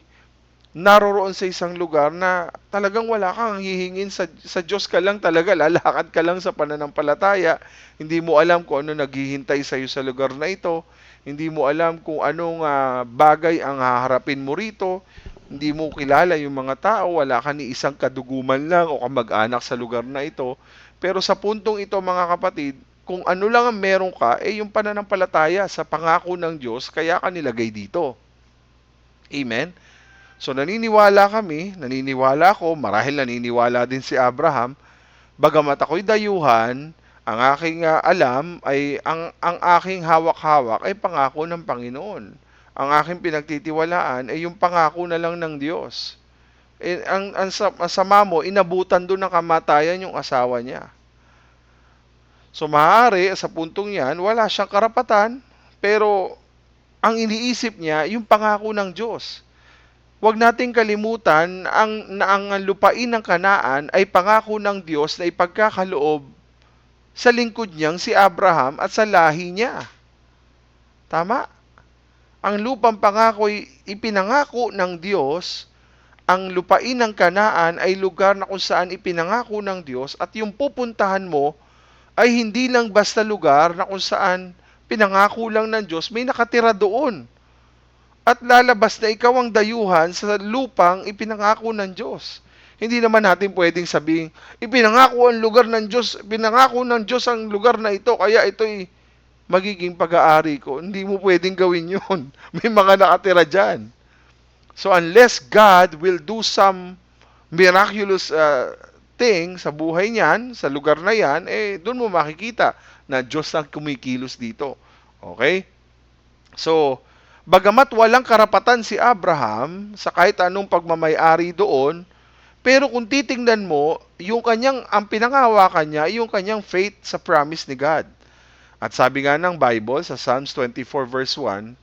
naroroon sa isang lugar na talagang wala kang hihingin sa Diyos ka lang talaga, lalakad ka lang sa pananampalataya, hindi mo alam kung ano naghihintay sa iyo sa lugar na ito, hindi mo alam kung anong bagay ang haharapin mo rito, hindi mo kilala yung mga tao, wala ka ni isang kaduguman lang o kamag-anak sa lugar na ito. Pero sa puntong ito mga kapatid, kung ano lang ang meron ka, yung pananampalataya sa pangako ng Diyos, kaya ka nilagay dito. Amen? So naniniwala ako, marahil naniniwala din si Abraham, bagamat ako'y dayuhan, ang aking alam ay ang aking hawak-hawak ay pangako ng Panginoon. Ang aking pinagtitiwalaan ay yung pangako na lang ng Diyos. Ang sama mo, inabutan doon ng kamatayan yung asawa niya. So maaari sa puntong yan, wala siyang karapatan, pero ang iniisip niya, yung pangako ng Diyos. Huwag nating kalimutan ang lupain ng Kanaan ay pangako ng Diyos na ipagkakaloob sa lingkod niyang si Abraham at sa lahi niya. Tama? Ang lupang pangako ay ipinangako ng Diyos. Ang lupain ng Kanaan ay lugar na kung saan ipinangako ng Diyos at yung pupuntahan mo ay hindi lang basta lugar na kung saan pinangako lang ng Diyos, may nakatira doon. At lalabas na ikaw ang dayuhan sa lupang ipinangako ng Diyos. Hindi naman natin pwedeng sabihin, ipinangako ang lugar ng Diyos, pinangako ng Diyos ang lugar na ito, kaya ito'y magiging pag-aari ko. Hindi mo pwedeng gawin yun. May mga nakatira dyan. So unless God will do some miraculous thing sa buhay niyan, sa lugar na yan, doon mo makikita na Diyos ang kumikilos dito. Okay? So, bagamat walang karapatan si Abraham sa kahit anong pagmamay-ari doon, pero kung titingnan mo, ang pinangahawakan niya, yung kanyang faith sa promise ni God. At sabi nga ng Bible sa Psalms 24 verse 1,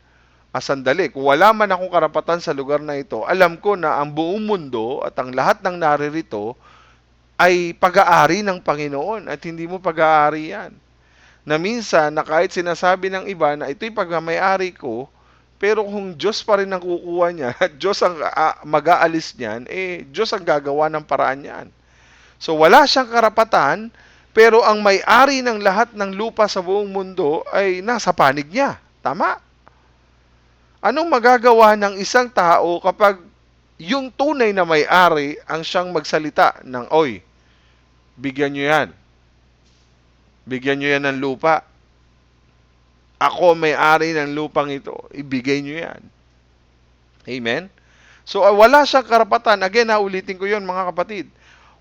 sandali, kung wala man akong karapatan sa lugar na ito, alam ko na ang buong mundo at ang lahat ng naririto ay pag-aari ng Panginoon at hindi mo pag-aari yan. Na minsan, na kahit sinasabi ng iba na ito'y pagmamay-ari ko, pero kung Diyos pa rin ang kukuha niya, at Diyos ang mag-aalis niyan, Diyos ang gagawa ng paraan niyan. So wala siyang karapatan, pero ang may-ari ng lahat ng lupa sa buong mundo ay nasa panig niya. Tama? Anong magagawa ng isang tao kapag yung tunay na may-ari ang siyang magsalita ng, oy, bigyan nyo yan. Bigyan nyo yan ng lupa. Ako may-ari ng lupang ito. Ibigay nyo yan. Amen? So, wala siyang karapatan. Again, ulitin ko yun mga kapatid.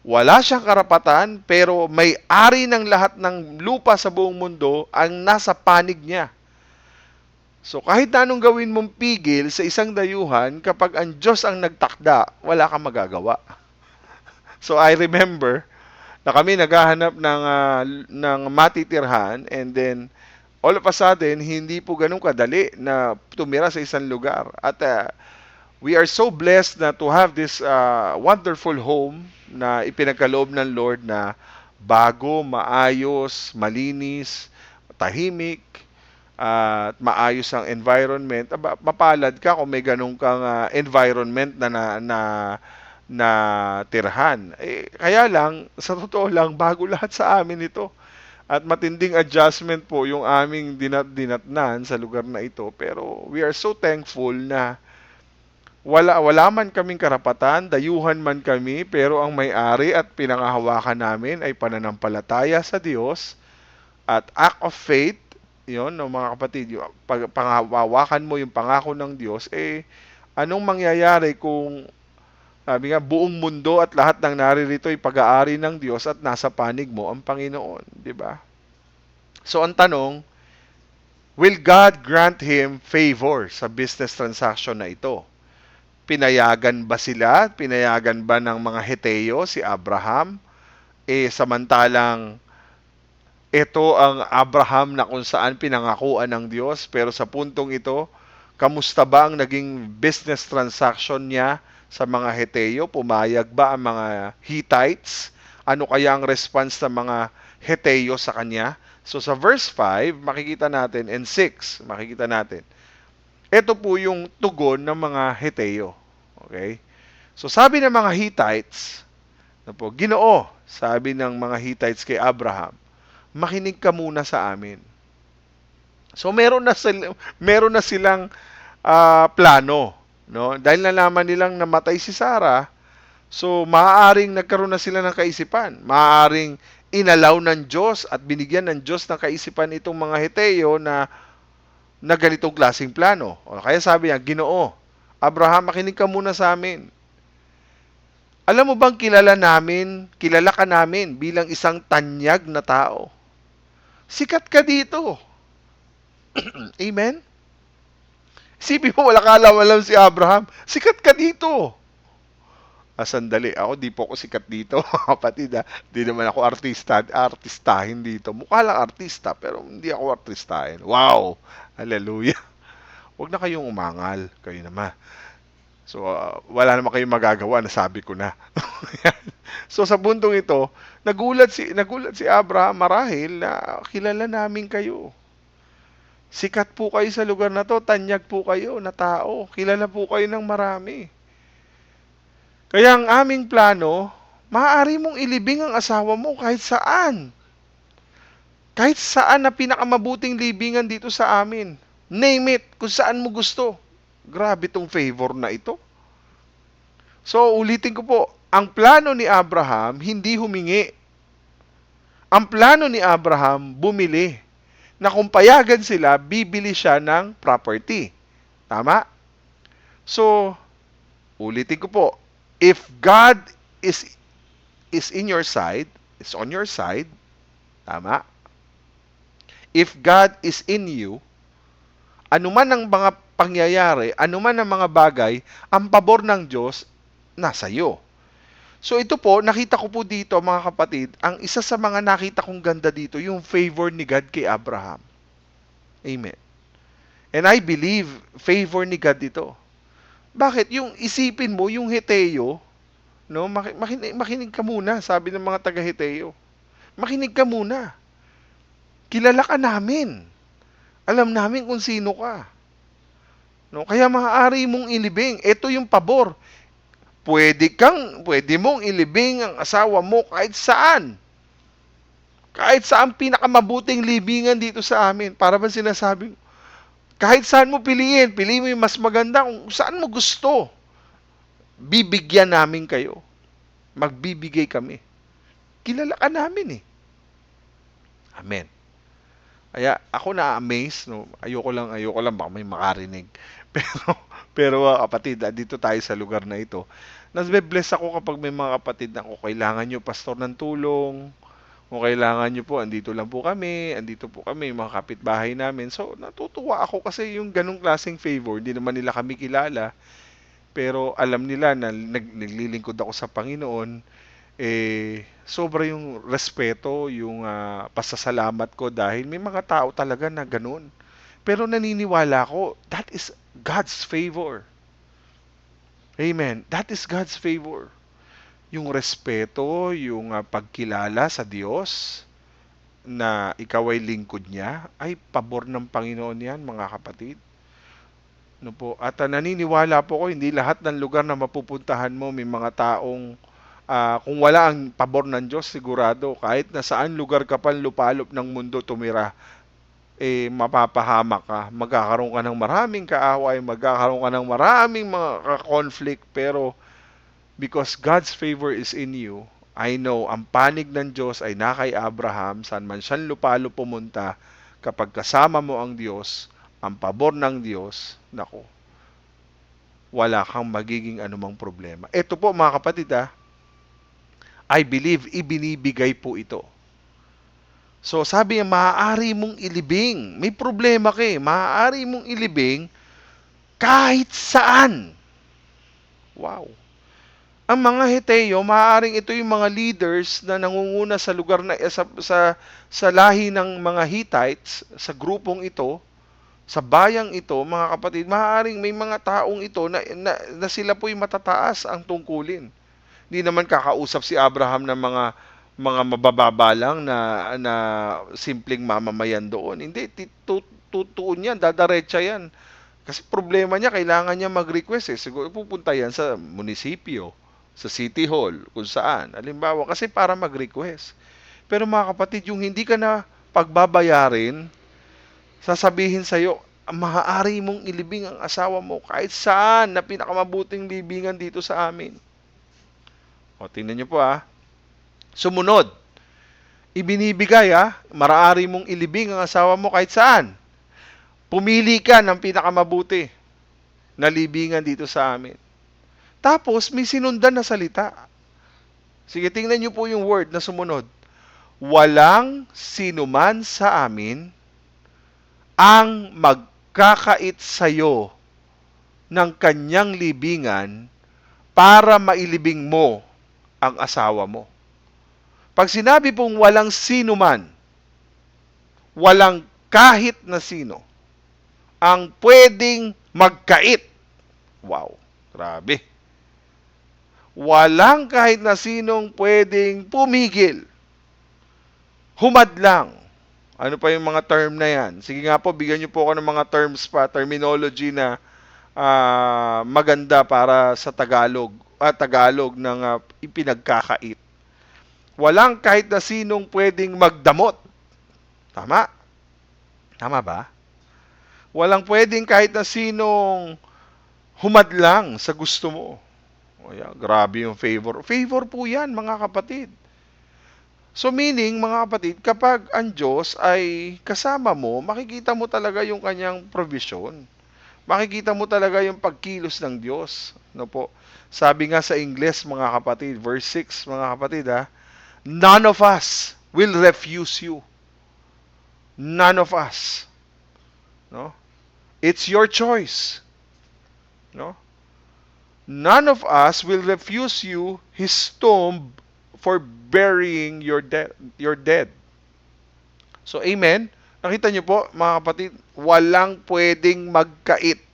Wala siyang karapatan, pero may-ari ng lahat ng lupa sa buong mundo ang nasa panig niya. So, kahit na anong gawin mong pigil sa isang dayuhan, kapag ang Diyos ang nagtakda, wala kang magagawa. So, I remember na kami naghahanap ng matitirhan, and then, all of a sudden, hindi po ganun kadali na tumira sa isang lugar. At we are so blessed na to have this wonderful home na ipinagkaloob ng Lord na bago, maayos, malinis, tahimik, at maayos ang environment. Mapalad ka kung may ganun kang environment na tirhan. Kaya lang, sa totoo lang, bago lahat sa amin ito. At matinding adjustment po yung aming dinatnan sa lugar na ito. Pero we are so thankful na wala man kaming karapatan, dayuhan man kami, pero ang may-ari at pinangahawakan namin ay pananampalataya sa Diyos at act of faith. Yon, no, mga kapatid, pag pangahawakan mo yung pangako ng Diyos, anong mangyayari kung sabi nga, buong mundo at lahat ng naririto ay pag-aari ng Diyos at nasa panig mo ang Panginoon, di ba? So, ang tanong, will God grant him favor sa business transaction na ito? Pinayagan ba sila? Pinayagan ba ng mga Heteo si Abraham? Samantalang ito ang Abraham na kung saan pinangakuan ng Diyos, pero sa puntong ito, kamusta ba ang naging business transaction niya sa mga Heteo? Pumayag ba ang mga Hittites? Ano kaya ang response ng mga Heteo sa kanya? So sa verse 5, makikita natin, and 6, makikita natin. Ito po yung tugon ng mga Heteo. Okay? So sabi ng mga Hittites, Ginoo, sabi ng mga Hittites kay Abraham, makinig ka muna sa amin. So meron na silang plano, no? Dahil nalaman nilang namatay si Sarah, so maaaring nagkaroon na sila ng kaisipan. Maaaring inalaw ng Diyos at binigyan ng Diyos ng kaisipan itong mga Heteo na ganitong klaseng plano. O kaya sabi niya, Ginoo, Abraham, makinig ka muna sa amin. Alam mo bang kilala ka namin bilang isang tanyag na tao. Sikat ka dito. Amen? Isipin mo, wala ka alam si Abraham. Sikat ka dito. Sandali, ako di po ako sikat dito, kapatid ha. Di naman ako artistahin dito. Mukha lang artista, pero hindi ako artistahin. Wow! Hallelujah! Huwag na kayong umangal, kayo naman. So, wala naman kayong magagawa, nasabi ko na. So, sa puntong ito, nagulat si Abraham marahil na kilala namin kayo. Sikat po kayo sa lugar na to, tanyag po kayo na tao, kilala po kayo ng marami. Kaya ang aming plano, maaari mong ilibing ang asawa mo kahit saan. Kahit saan na pinakamabuting libingan dito sa amin. Name it, kung saan mo gusto. Grabe tong favor na ito. So, ulitin ko po, ang plano ni Abraham, hindi humingi. Ang plano ni Abraham, bumili. Na kung payagan sila, bibili siya ng property. Tama? So, ulitin ko po, if God is in your side, is on your side, tama? If God is in you, anuman ang mga pangyayari, anuman ang mga bagay, ang pabor ng Diyos, nasa iyo. So ito po, nakita ko po dito mga kapatid, ang isa sa mga nakita kong ganda dito, yung favor ni God kay Abraham. Amen. And I believe, favor ni God dito. Bakit? Yung isipin mo, yung Heteo, no, makinig ka muna, sabi ng mga taga-Heteo. Makinig ka muna. Kilala ka namin. Alam namin kung sino ka. No, kaya maaari mong ilibing. Ito yung pabor. Pwede mong ilibing ang asawa mo kahit saan. Kahit saan pinakamabuting libingan dito sa amin. Para ba sinasabing, kahit saan mo piliin mo yung mas maganda kung saan mo gusto. Bibigyan namin kayo. Magbibigay kami. Kilala ka namin eh. Amen. Kaya ako na-amaze, no? Ayoko lang baka may makarinig. Pero kapatid, dito tayo sa lugar na ito. Nas-bless ako kapag may mga kapatid na kung kailangan nyo pastor ng tulong, kung kailangan nyo po, andito po kami, mga kapitbahay namin. So, natutuwa ako kasi yung ganong klaseng favor, hindi naman nila kami kilala, pero alam nila na naglilingkod ako sa Panginoon, sobra yung respeto, yung pasasalamat ko dahil may mga tao talaga na ganun. Pero naniniwala ko, that is God's favor. Amen. That is God's favor. Yung respeto, yung pagkilala sa Diyos na ikaw ay lingkod niya, ay pabor ng Panginoon yan, mga kapatid. No po? At naniniwala po ko, hindi lahat ng lugar na mapupuntahan mo, may mga taong, kung wala ang pabor ng Diyos, sigurado, kahit na saan lugar ka pa lupalop ng mundo tumira, mapapahamak ka. Magkakaroon ka ng maraming kaaway, magkakaroon ka ng maraming mga conflict, pero because God's favor is in you, I know, ang panig ng Diyos ay na kay Abraham, saan man siyang lupalo pumunta, kapag kasama mo ang Diyos, ang pabor ng Diyos, nako, wala kang magiging anumang problema. Ito po mga kapatid I believe, ibinibigay po ito. So sabi niya, maaari mong ilibing. May problema ka maaari mong ilibing kahit saan. Wow. Ang mga Heteo, maaaring ito yung mga leaders na nangunguna sa lugar na sa lahi ng mga Hittites, sa grupong ito, sa bayang ito, mga kapatid, maaaring may mga taong ito na sila po'y matataas ang tungkulin. Hindi naman kakausap si Abraham ng mga mabababa lang na simpleng mamamayan doon. Hindi, tutuon yan, dadaretsa yan. Kasi problema niya, kailangan niya mag-request Siguro pupunta yan sa munisipyo, sa City Hall, kung saan. Halimbawa, kasi para mag-request. Pero mga kapatid, yung hindi ka na pagbabayarin, sasabihin sa'yo, maaari mong ilibing ang asawa mo kahit saan na pinakamabuting libingan dito sa amin. O, tingnan niyo po Sumunod. Ibinibigay Maaari mong ilibing ang asawa mo kahit saan. Pumili ka ng pinakamabuti na libingan dito sa amin. Tapos may sinundan na salita. Sige, tingnan niyo po yung word na sumunod. Walang sinuman sa amin ang magkakait sa'yo ng kanyang libingan para mailibing mo ang asawa mo. Pag sinabi pong walang sinuman, walang kahit na sino, ang pwedeng magkait. Wow, grabe. Walang kahit na sinong pwedeng pumigil. Humadlang. Ano pa yung mga term na yan? Sige nga po, bigyan niyo po ako ng mga terms pa, terminology na maganda para sa Tagalog. Tagalog ng ipinagkakait. Walang kahit na sinong pwedeng magdamot. Tama? Tama ba? Walang pwedeng kahit na sinong humadlang sa gusto mo. O yan, grabe yung favor. Favor po yan, mga kapatid. So meaning, mga kapatid, kapag ang Diyos ay kasama mo, makikita mo talaga yung kanyang provision. Makikita mo talaga yung pagkilos ng Diyos. No po? Sabi nga sa Ingles, mga kapatid, verse 6, mga kapatid, none of us will refuse you. None of us. No? It's your choice. No? None of us will refuse you his tomb for burying your dead. So, amen. Nakita niyo po, mga kapatid, walang pwedeng magkait.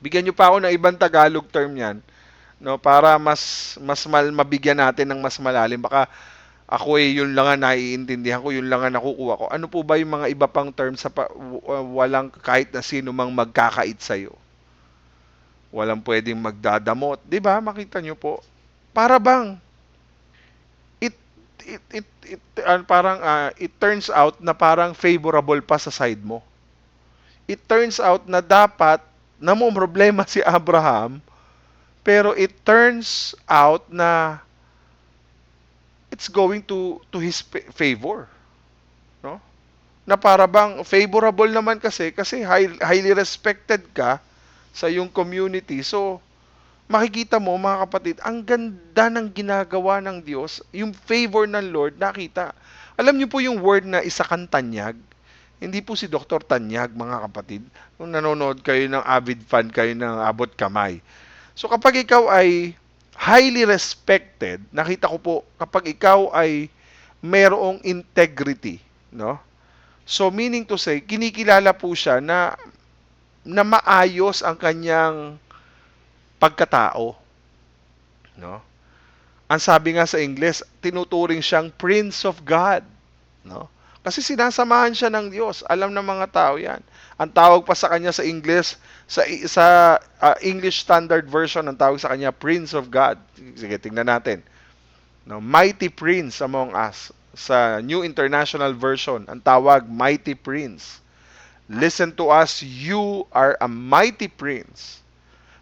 Bigyan niyo pa ako ng ibang Tagalog term yan, no, para mas mabigyan natin ng mas malalim. Baka ako yun lang ang naiintindihan ko, yun lang ang nakukuha ko. Ano po ba yung mga iba pang term sa walang kahit na sino mang magkakait sa'yo? Walang pwedeng magdadamot. 'Di ba? Makita nyo po. Para bang it turns out na parang favorable pa sa side mo. It turns out na dapat na mo problema si Abraham, pero it turns out na it's going to his favor. No? Na para bang favorable naman kasi highly respected ka sa iyong community. So, makikita mo, mga kapatid, ang ganda ng ginagawa ng Diyos, yung favor ng Lord, nakita. Alam niyo po yung word na isa kang tanyag? Hindi po si Dr. Tanyag, mga kapatid. Kung nanonood kayo ng avid fan kayo ng abot kamay. So, kapag ikaw ay highly respected, nakita ko po, kapag ikaw ay mayroong integrity, no? So, meaning to say, kinikilala po siya na maayos ang kanyang pagkatao. No? Ang sabi nga sa Ingles, tinuturing siyang Prince of God. No? Kasi sinasamahan siya ng Diyos. Alam ng mga tao yan. Ang tawag pa sa kanya sa Ingles, sa English Standard Version, ang tawag sa kanya, Prince of God. Sige, tingnan natin. No? Mighty Prince among us. Sa New International Version, ang tawag, Mighty Prince. Listen to us, you are a mighty prince.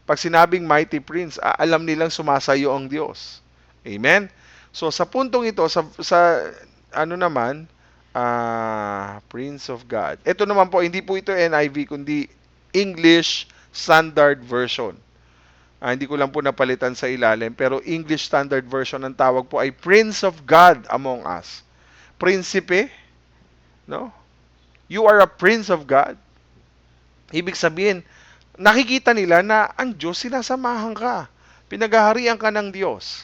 Pag sinabing mighty prince, alam nilang sumasayo ang Diyos. Amen? So, sa puntong ito, Prince of God. Ito naman po, hindi po ito NIV, kundi English Standard Version. Hindi ko lang po napalitan sa ilalim, pero English Standard Version, ang tawag po ay Prince of God among us. Prinsipe, no? You are a prince of God. Ibig sabihin, nakikita nila na ang Diyos sinasamahan ka. Pinaghaharian ka ng Diyos.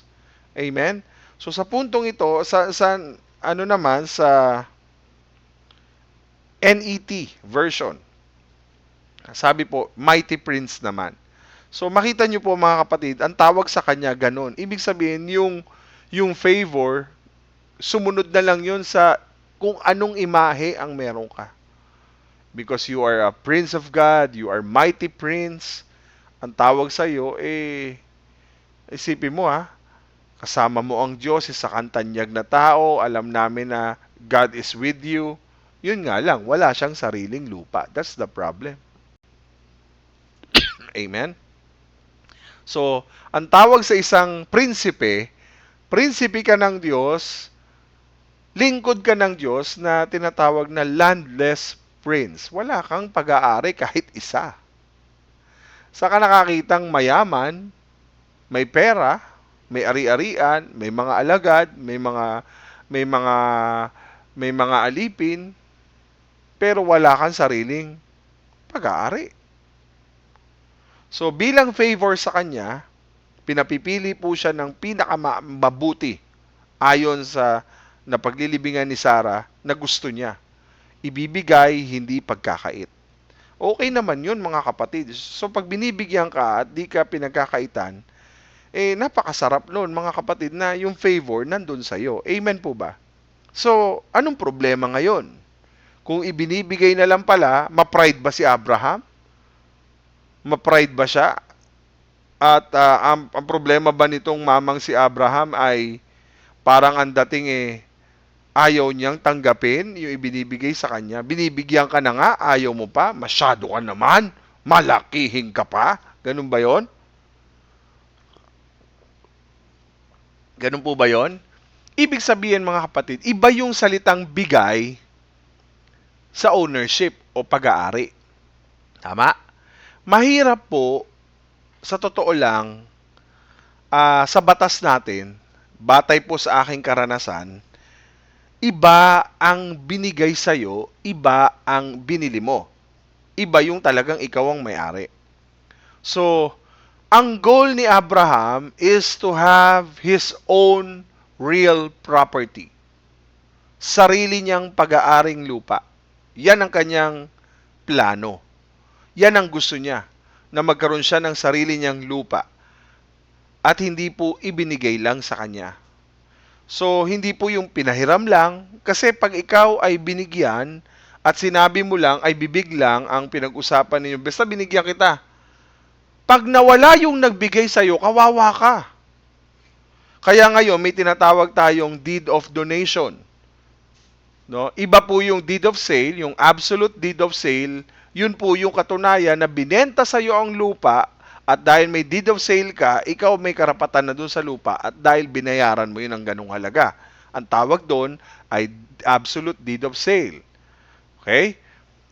Amen? So sa puntong ito, sa NET version, sabi po, mighty prince naman. So makita nyo po, mga kapatid, ang tawag sa kanya ganun. Ibig sabihin, yung favor, sumunod na lang yun sa kung anong imahe ang meron ka. Because you are a prince of God, you are mighty prince, ang tawag sa iyo, isipin mo kasama mo ang Diyos, isa kang tanyag na tao, alam namin na God is with you. Yun nga lang, wala siyang sariling lupa. That's the problem. Amen? So, ang tawag sa isang prinsipe ka ng Diyos, Lingkod ka ng Diyos na tinatawag na landless prince. Wala kang pag-aari kahit isa. Saka nakakitang mayaman, may pera, may ari-arian, may mga alagad, may mga may mga alipin, pero wala kang sariling pag-aari. So bilang favor sa kanya, pinapipili po siya ng pinakamabuti ayon sa napaglilibingan ni Sarah na gusto niya. Ibibigay, hindi pagkakait. Okay naman yun mga kapatid. So pag binibigyan ka at di ka pinagkakaitan, napakasarap nun mga kapatid na yung favor nandun sa'yo. Amen po ba? So, anong problema ngayon? Kung ibinibigay na lang pala, ma-pride ba si Abraham? Ma-pride ba siya? At ang problema ba nitong mamang si Abraham ay parang ang dating ayaw niyang tanggapin yung ibinibigay sa kanya. Binibigyan ka na nga, ayaw mo pa, masyado ka naman, malakihin ka pa. Ganun ba yon? Ganun po ba yon? Ibig sabihin mga kapatid, iba yung salitang bigay sa ownership o pag-aari. Tama? Mahirap po, sa totoo lang, sa batas natin, batay po sa aking karanasan, iba ang binigay sa'yo, iba ang binili mo. Iba yung talagang ikaw ang may-ari. So, ang goal ni Abraham is to have his own real property. Sarili niyang pag-aaring lupa. Yan ang kanyang plano. Yan ang gusto niya, na magkaroon siya ng sarili niyang lupa. At hindi po ibinigay lang sa kanya. So, hindi po yung pinahiram lang, kasi pag ikaw ay binigyan at sinabi mo lang ay bibig lang ang pinag-usapan ninyo, basta binigyan kita. Pag nawala yung nagbigay sa'yo, kawawa ka. Kaya ngayon, may tinatawag tayong deed of donation. No? Iba po yung deed of sale, yung absolute deed of sale, yun po yung katunayan na binenta sa'yo ang lupa at dahil may deed of sale ka, ikaw may karapatan na doon sa lupa at dahil binayaran mo yun ng ganung halaga. Ang tawag doon ay absolute deed of sale. Okay?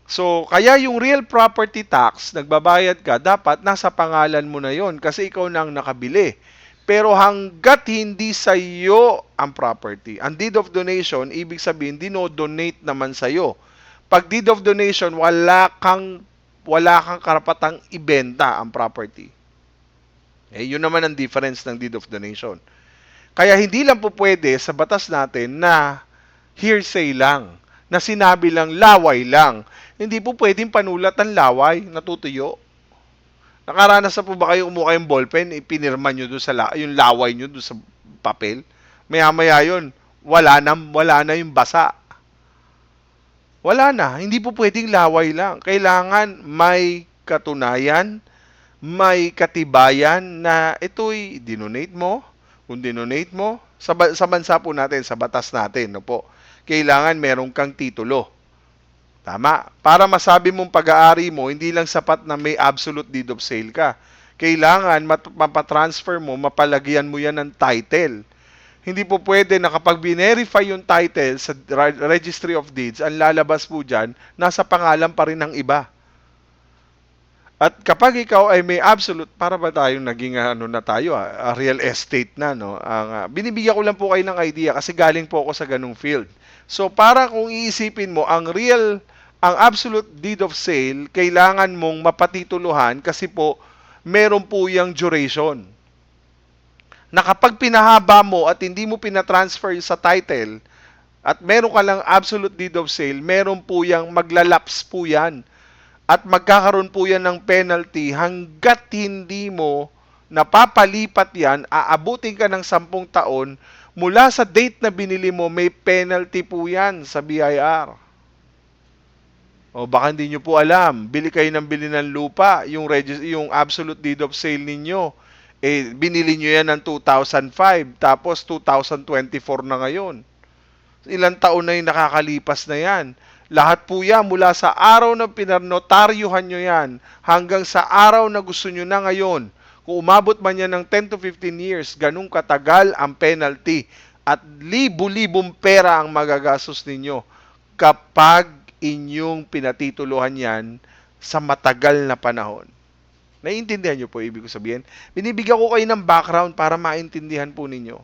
So, kaya yung real property tax, nagbabayad ka, dapat nasa pangalan mo na yon kasi ikaw na ang nakabili. Pero hanggat hindi sa iyo ang property, ang deed of donation, ibig sabihin, dino-donate naman sa iyo. Pag deed of donation, wala kang karapatang ibenta ang property. Yun naman ang difference ng deed of donation. Kaya hindi lang po pwede sa batas natin na hearsay lang, na sinabi lang, laway lang. Hindi po pwedeng panulat ang laway, natutuyo. Nakaranas na po ba kayo umuha yung ballpen, ipinirma nyo doon sa yung laway nyo doon sa papel? Maya-maya yun, wala na yung basa. Wala na, hindi po pwedeng laway lang. Kailangan may katunayan, may katibayan na ito'y dinonate mo. Kung dinonate mo, sa bansa po natin, sa batas natin, no po, kailangan meron kang titulo. Tama? Para masabi mong pag-aari mo, hindi lang sapat na may absolute deed of sale ka. Kailangan mapatransfer mo, mapalagyan mo yan ng title. Hindi po pwede na kapag binerify yung title sa Registry of Deeds, ang lalabas po dyan, nasa pangalan pa rin ng iba. At kapag ikaw ay may absolute, para ba tayong naging real estate na, no? Binibigyan ko lang po kayo ng idea kasi galing po ako sa ganung field. So para kung iisipin mo, ang absolute deed of sale, kailangan mong mapatituluhan kasi po meron po yung duration. Na kapag pinahaba mo at hindi mo pinatransfer sa title at meron ka lang absolute deed of sale, meron po yung maglalaps po yan. At magkakaroon po yan ng penalty hanggat hindi mo napapalipat yan, aabutin ka ng 10 taon, mula sa date na binili mo, may penalty po yan sa BIR. O baka hindi nyo po alam, bili kayo ng bili ng lupa, yung absolute deed of sale ninyo, binili nyo yan ng 2005, tapos 2024 na ngayon. Ilang taon na yung nakakalipas na yan. Lahat po yan, mula sa araw na pinarnotaryuhan nyo yan, hanggang sa araw na gusto nyo na ngayon, kung umabot man yan ng 10 to 15 years, ganun katagal ang penalty. at libu-libong pera ang magagastos ninyo kapag inyong pinatituluhan yan sa matagal na panahon. Naiintindihan nyo po ibig ko sabihin? Binibigyan ko kayo ng background para maintindihan po ninyo.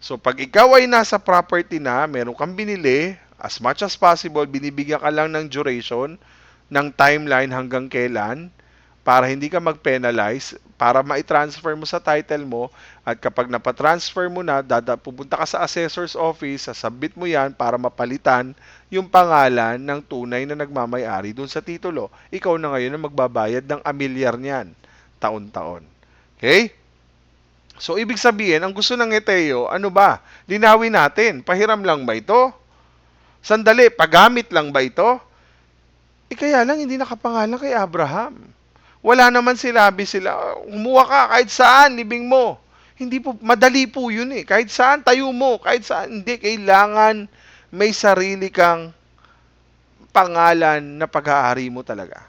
So, pag ikaw ay nasa property na, meron kang binili, as much as possible, binibigyan ka lang ng duration, ng timeline hanggang kailan, para hindi ka mag-penalize, para ma-transfer mo sa title mo, at kapag napatransfer mo na, pupunta ka sa assessor's office, sasubmit mo yan para mapalitan yung pangalan ng tunay na nagmamay-ari dun sa titulo. Ikaw na ngayon ang magbabayad ng amilyar niyan, taon-taon. Okay? So, ibig sabihin, ang gusto ng Eteo, ano ba? Linawin natin, pahiram lang ba ito? Sandali, paggamit lang ba ito? Kaya lang, hindi nakapangalan kay Abraham. Wala naman sila, umuha ka kahit saan, libing mo. Hindi po, madali po yun eh. Kahit saan, tayo mo. Kahit saan, hindi. Kailangan may sarili kang pangalan na pag-aari mo talaga.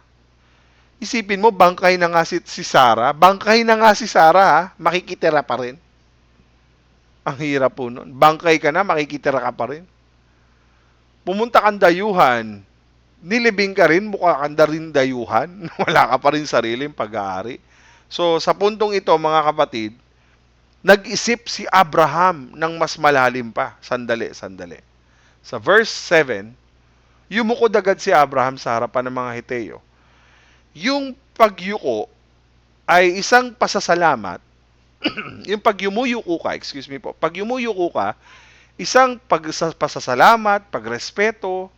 Isipin mo, bangkay na nga si Sarah. Bangkay na nga si Sarah, ha? Makikitira pa rin. Ang hirap po nun. Bangkay ka na, makikitira ka pa rin. Pumunta kang dayuhan, nilibing ka rin, mukha kang rin dayuhan. Wala ka pa rin sariling pag-aari. So, sa puntong ito, mga kapatid, nag-isip si Abraham ng mas malalim pa. Sandali. Sa verse 7, yumukod agad si Abraham sa harapan ng mga Heteo. Yung pagyuko ay isang pasasalamat. Yung pag yumuyuko ka, isang pasasalamat, pagrespeto,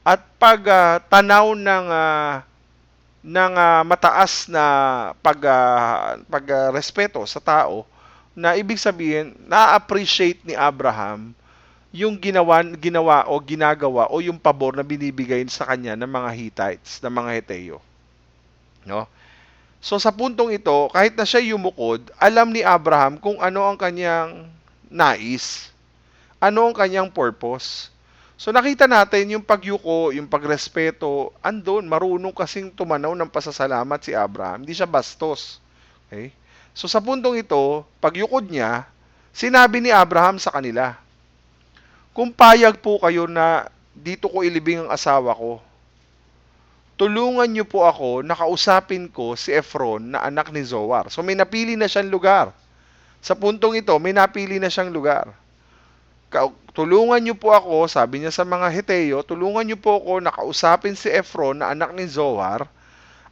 at pagtanaw ng mataas na pagrespeto sa tao, na ibig sabihin, na-appreciate ni Abraham yung ginagawa o yung pabor na binibigay sa kanya ng mga Hittites, ng mga Heteo. No? So sa puntong ito, kahit na siya yumukod, alam ni Abraham kung ano ang kanyang nais, ano ang kanyang purpose. So nakita natin yung pagyuko, yung pagrespeto, andun, marunong kasing tumanaw ng pasasalamat si Abraham. Hindi siya bastos. Okay? So sa puntong ito, pagyukod niya, sinabi ni Abraham sa kanila, kung payag po kayo na dito ko ilibing ang asawa ko, tulungan niyo po ako, nakausapin ko si Efron na anak ni Zohar. So may napili na siyang lugar. Sa puntong ito, may napili na siyang lugar. Tulungan niyo po ako, sabi niya sa mga Heteo, tulungan niyo po ako nakausapin si Efron na anak ni Zohar.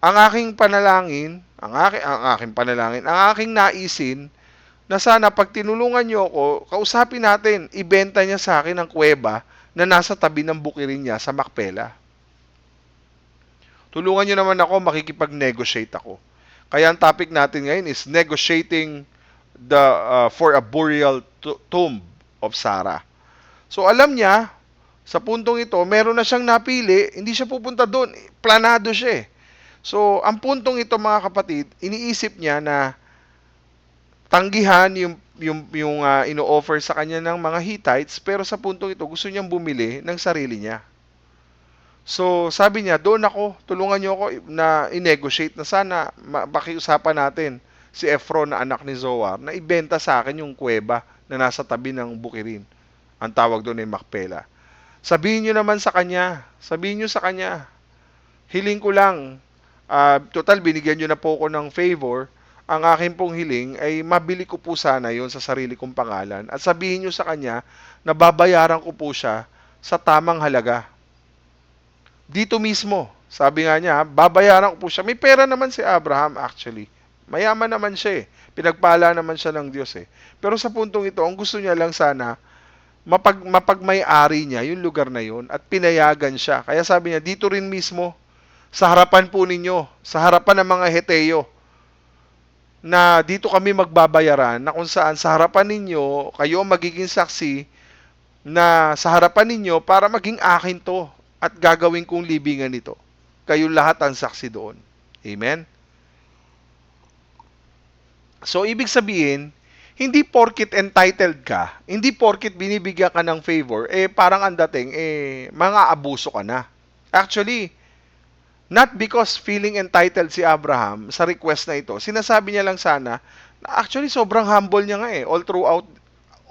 Ang aking panalangin, ang aking naisin, na sana pag tinulungan niyo ako, kausapin natin, ibenta niya sa akin ang kuweba na nasa tabi ng bukirin niya sa Macpela. Tulungan niyo naman ako, makikipag-negotiate ako. Kaya ang topic natin ngayon is negotiating for a burial tomb of Sarah. So alam niya, sa puntong ito, meron na siyang napili, hindi siya pupunta doon, planado siya eh. So ang puntong ito mga kapatid, iniisip niya na tanggihan yung ino-offer sa kanya ng mga Hittites, pero sa puntong ito, gusto niyang bumili ng sarili niya. So, sabi niya, doon ako, tulungan niyo ako na i-negotiate na sana, pakiusapan natin si Efron na anak ni Zohar na ibenta sa akin yung kuweba na nasa tabi ng bukirin. Ang tawag doon ay Macpela. Sabihin niyo sa kanya, hiling ko lang, total binigyan niyo na po ako ng favor, ang akin pong hiling ay mabili ko po sana yon sa sarili kong pangalan at sabihin niyo sa kanya na babayaran ko po siya sa tamang halaga. Dito mismo, sabi nga niya, babayaran ko po siya. May pera naman si Abraham actually. Mayaman naman siya eh. Pinagpala naman siya ng Diyos eh. Pero sa puntong ito, ang gusto niya lang sana, mapagmay-ari niya yung lugar na yun at pinayagan siya. Kaya sabi niya, dito rin mismo, sa harapan po ninyo, sa harapan ng mga Heteo, na dito kami magbabayaran, na kung saan sa harapan ninyo, kayo magiging saksi na sa harapan ninyo para maging akin to. At gagawin kong libingan nito. Kayo lahat ang saksi doon. Amen? So, ibig sabihin, hindi porkit entitled ka, hindi porkit binibigyan ka ng favor, parang ang dating, mga abuso ka na. Actually, not because feeling entitled si Abraham sa request na ito, sinasabi niya lang sana, na actually sobrang humble niya nga all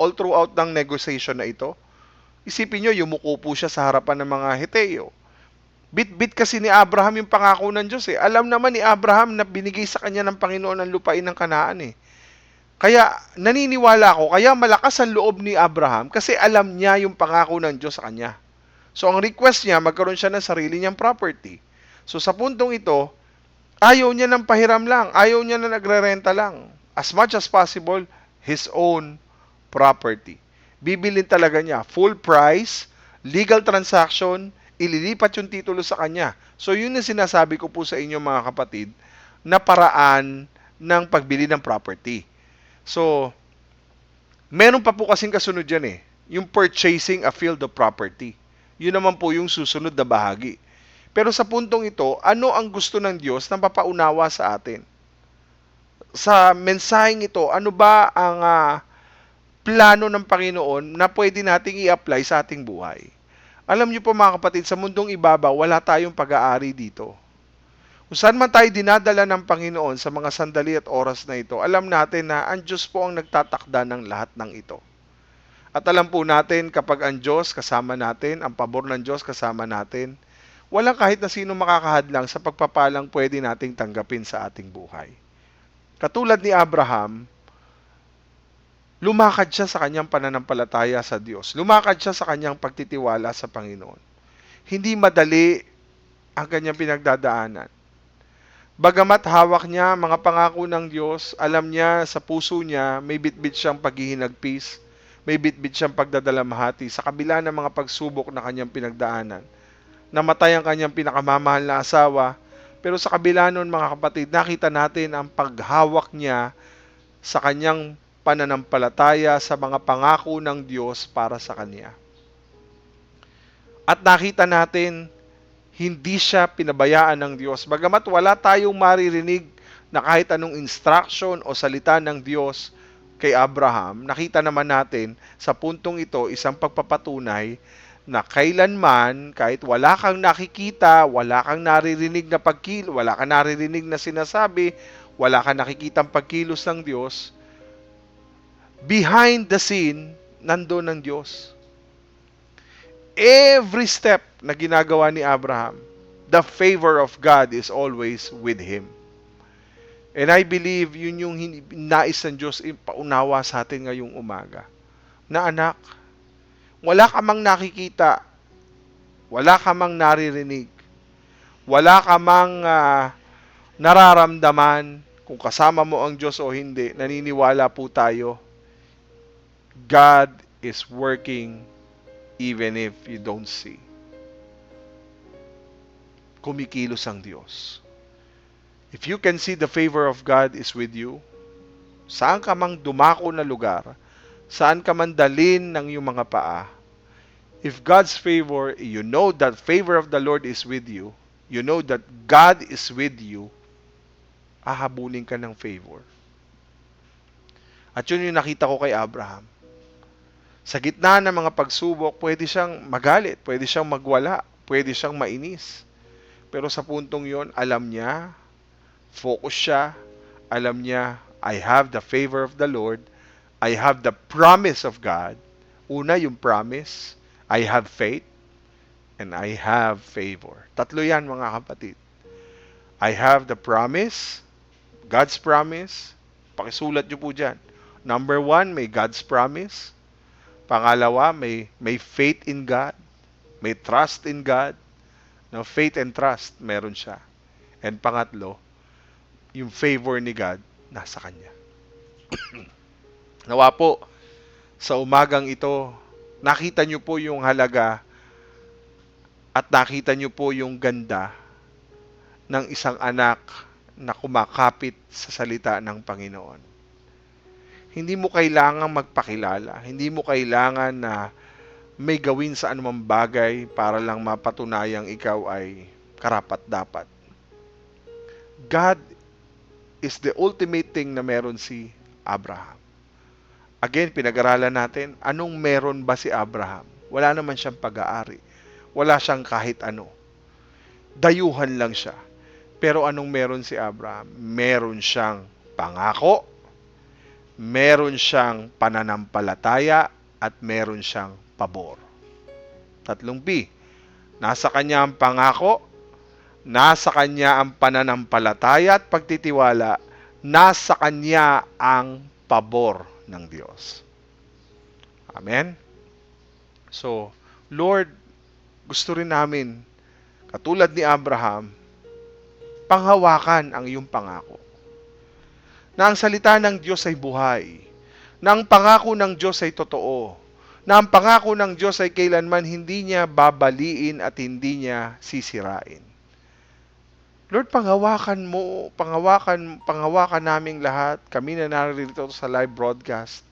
all throughout ng negotiation na ito? Isipin nyo, yumuko po siya sa harapan ng mga Heteo. Bit-bit kasi ni Abraham yung pangako ng Diyos eh. Alam naman ni Abraham na binigay sa kanya ng Panginoon ang lupain ng Kanaan eh. Kaya naniniwala ako, kaya malakas ang loob ni Abraham kasi alam niya yung pangako ng Diyos sa kanya. So ang request niya, magkaroon siya ng sarili niyang property. So sa puntong ito, ayaw niya ng pahiram lang, ayaw niya na nagrerenta lang. As much as possible, his own property. Bibilin talaga niya, full price, legal transaction, ililipat yung titulo sa kanya. So yun yung sinasabi ko po sa inyo mga kapatid, na paraan ng pagbili ng property. So, meron pa po kasing kasunod yan eh, yung purchasing a field of property. Yun naman po yung susunod na bahagi. Pero sa puntong ito, ano ang gusto ng Diyos na mapaunawa sa atin? Sa mensaheng ito, ano ba ang plano ng Panginoon na pwede nating i-apply sa ating buhay? Alam niyo po mga kapatid, sa mundong ibabaw, wala tayong pag-aari dito. Kung saan man tayo dinadala ng Panginoon sa mga sandali at oras na ito, alam natin na ang Diyos po ang nagtatakda ng lahat ng ito. At alam po natin, kapag ang Diyos kasama natin, ang pabor ng Diyos kasama natin, walang kahit na sino makakahadlang sa pagpapalang pwede nating tanggapin sa ating buhay. Katulad ni Abraham, lumakad siya sa kanyang pananampalataya sa Diyos. Lumakad siya sa kanyang pagtitiwala sa Panginoon. Hindi madali ang kanyang pinagdadaanan. Bagamat hawak niya mga pangako ng Diyos, alam niya sa puso niya may bitbit siyang paghihinagpis, may bitbit siyang pagdadalamhati sa kabila ng mga pagsubok na kanyang pinagdaanan. Namatay ang kanyang pinakamamahal na asawa, pero sa kabila nun mga kapatid, nakita natin ang paghawak niya sa kanyang pananampalataya sa mga pangako ng Diyos para sa kanya. At nakita natin, hindi siya pinabayaan ng Diyos. Bagamat wala tayong maririnig na kahit anong instruction o salita ng Diyos kay Abraham, nakita naman natin sa puntong ito isang pagpapatunay na kailanman, kahit wala kang nakikita, wala kang naririnig na wala kang naririnig na sinasabi, wala kang nakikitang pagkilos ng Diyos, behind the scene, nandoon ang Diyos. Every step na ginagawa ni Abraham, the favor of God is always with him. And I believe yun yung nais ng Diyos ipaunawa sa atin ngayong umaga. Na anak, wala ka mang nakikita, wala ka mang naririnig, wala ka mang nararamdaman kung kasama mo ang Diyos o hindi, naniniwala po tayo, God is working even if you don't see. Kumikilos ang Diyos. If you can see the favor of God is with you, saan ka mang dumako na lugar, saan ka man dalin ng iyong mga paa, if God's favor, you know that favor of the Lord is with you, you know that God is with you, ahabulin ka ng favor. At yun yung nakita ko kay Abraham. Sa gitna ng mga pagsubok, pwede siyang magalit, pwede siyang magwala, pwede siyang mainis. Pero sa puntong yon, alam niya, focus siya, alam niya, I have the favor of the Lord, I have the promise of God. Una, yung promise, I have faith, and I have favor. Tatlo yan mga kapatid. I have the promise, God's promise, pakisulat niyo po dyan. Number 1, may God's promise. Pangalawa, may faith in God. May trust in God. Now, faith and trust, meron siya. And pangatlo, yung favor ni God, nasa Kanya. Nawa po, sa umagang ito, nakita nyo po yung halaga at nakita nyo po yung ganda ng isang anak na kumakapit sa salita ng Panginoon. Hindi mo kailangan magpakilala. Hindi mo kailangan na may gawin sa anumang bagay para lang mapatunayang ikaw ay karapat-dapat. God is the ultimate thing na meron si Abraham. Again, pinag-aralan natin, anong meron ba si Abraham? Wala naman siyang pag-aari. Wala siyang kahit ano. Dayuhan lang siya. Pero anong meron si Abraham? Meron siyang pangako, meron siyang pananampalataya at meron siyang pabor. 3 P. Nasa kanya ang pangako, nasa kanya ang pananampalataya at pagtitiwala, nasa kanya ang pabor ng Diyos. Amen? So, Lord, gusto rin namin, katulad ni Abraham, panghawakan ang iyong pangako. Na ang salita ng Diyos ay buhay. Na ang pangako ng Diyos ay totoo. Na ang pangako ng Diyos ay kailanman hindi niya babaliin at hindi niya sisirain. Lord, panghawakan mo, panghawakan naming lahat, kami na narito sa live broadcast,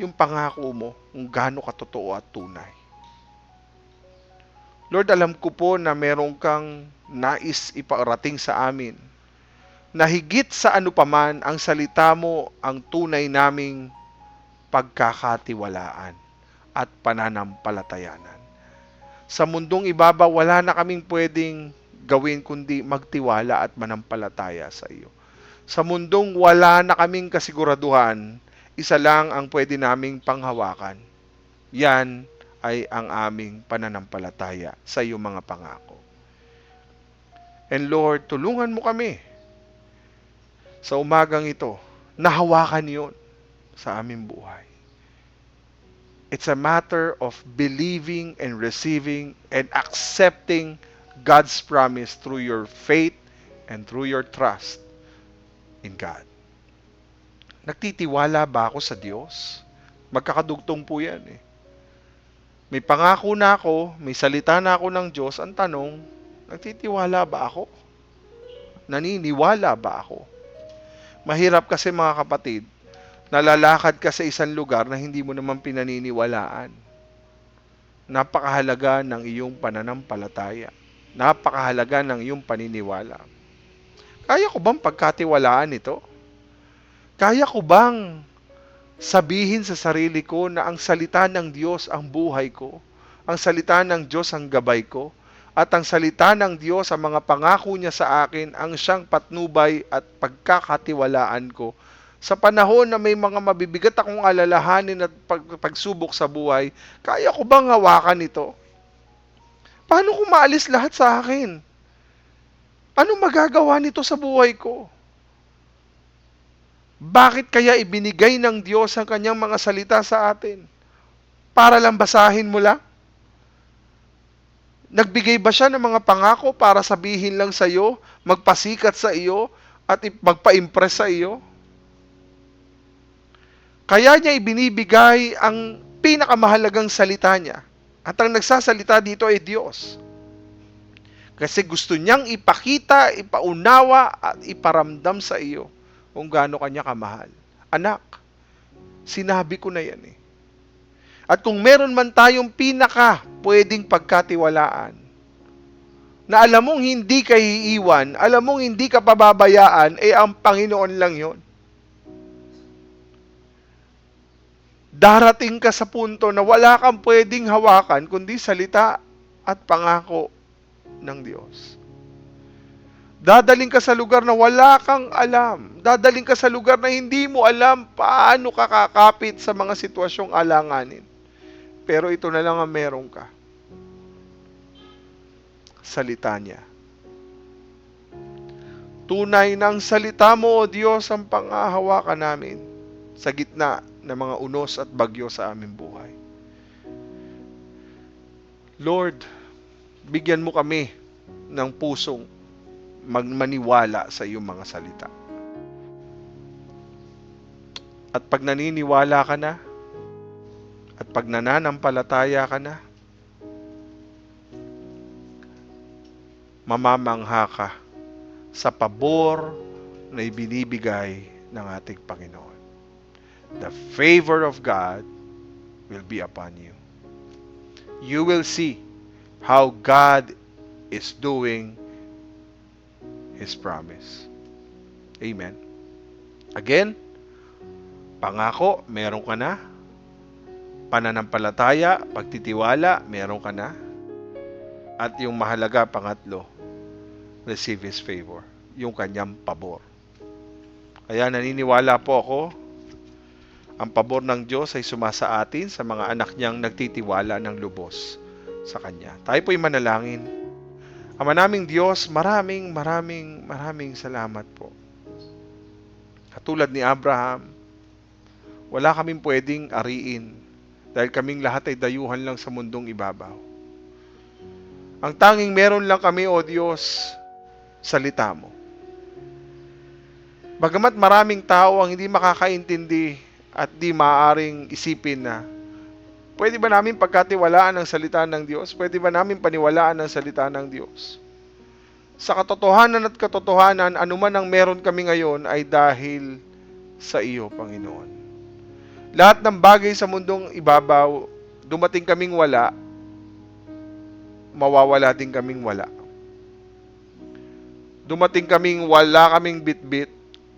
yung pangako mo, kung gaano katotoo at tunay. Lord, alam ko po na meron kang nais iparating sa amin, na higit sa ano paman ang salita mo ang tunay naming pagkakatiwalaan at pananampalatayanan. Sa mundong ibaba, wala na kaming pwedeng gawin kundi magtiwala at manampalataya sa iyo. Sa mundong wala na kaming kasiguraduhan, isa lang ang pwede naming panghawakan. Yan ay ang aming pananampalataya sa iyong mga pangako. And Lord, tulungan mo kami sa umagang ito, nahawakan yun sa aming buhay. It's a matter of believing and receiving and accepting God's promise through your faith and through your trust in God. Nagtitiwala ba ako sa Diyos? Magkakadugtong po yan eh. May pangako na ako, may salita na ako ng Diyos. Ang tanong, nagtitiwala ba ako? Naniniwala ba ako? Mahirap kasi mga kapatid, nalalakad ka sa isang lugar na hindi mo naman pinaniniwalaan. Napakahalaga ng iyong pananampalataya. Napakahalaga ng iyong paniniwala. Kaya ko bang pagkatiwalaan ito? Kaya ko bang sabihin sa sarili ko na ang salita ng Diyos ang buhay ko? Ang salita ng Diyos ang gabay ko? At ang salita ng Diyos, ang mga pangako niya sa akin, ang siyang patnubay at pagkakatiwalaan ko. Sa panahon na may mga mabibigat akong alalahanin at pagsubok sa buhay, kaya ko bang hawakan ito? Paano kung maalis lahat sa akin? Ano magagawa nito sa buhay ko? Bakit kaya ibinigay ng Diyos ang kanyang mga salita sa atin? Para lang basahin mo lang? Nagbigay ba siya ng mga pangako para sabihin lang sa iyo, magpasikat sa iyo, at magpa-impress sa iyo? Kaya niya ibinibigay ang pinakamahalagang salita niya. At ang nagsasalita dito ay Diyos. Kasi gusto niyang ipakita, ipaunawa, at iparamdam sa iyo kung gaano kanya kamahal. Anak, sinabi ko na yan eh. At kung meron man tayong pwedeng pagkatiwalaan, na alam mong hindi ka iiwan, alam mong hindi ka pababayaan, ang Panginoon lang yon. Darating ka sa punto na wala kang pwedeng hawakan kundi salita at pangako ng Diyos. Dadaling ka sa lugar na wala kang alam. Dadaling ka sa lugar na hindi mo alam paano ka kakapit sa mga sitwasyong alanganin. Pero ito na lang ang meron ka. Salita niya. Tunay ng salita mo, O Diyos, ang pangahawakan namin sa gitna ng mga unos at bagyo sa aming buhay. Lord, bigyan mo kami ng pusong maniwala sa iyong mga salita. At pag naniniwala ka na, at pag nananampalataya ka na, mamamangha ka sa pabor na ibinibigay ng ating Panginoon. The favor of God will be upon you. You will see how God is doing His promise. Amen. Again, pangako, meron ka na. Pananampalataya, pagtitiwala, meron ka na. At yung mahalaga, pangatlo, receive His favor. Yung kanyang pabor. Kaya naniniwala po ako Ang pabor ng Diyos ay sumasa atin sa mga anak niyang nagtitiwala ng lubos sa Kanya. Tayo po'y manalangin. Ama naming Diyos, maraming salamat po. Katulad ni Abraham, wala kaming pwedeng ariin dahil kaming lahat ay dayuhan lang sa mundong ibabaw. Ang tanging meron lang kami, O Diyos, salita mo. Bagamat maraming tao ang hindi makakaintindi at di maaaring isipin na pwede ba namin pagkatiwalaan ang salita ng Diyos? Pwede ba namin paniwalaan ang salita ng Diyos? Sa katotohanan at katotohanan, anuman ang meron kami ngayon ay dahil sa iyo, Panginoon. Lahat ng bagay sa mundong ibabaw, dumating kaming wala, mawawala din kaming wala. Dumating kaming wala kaming bitbit,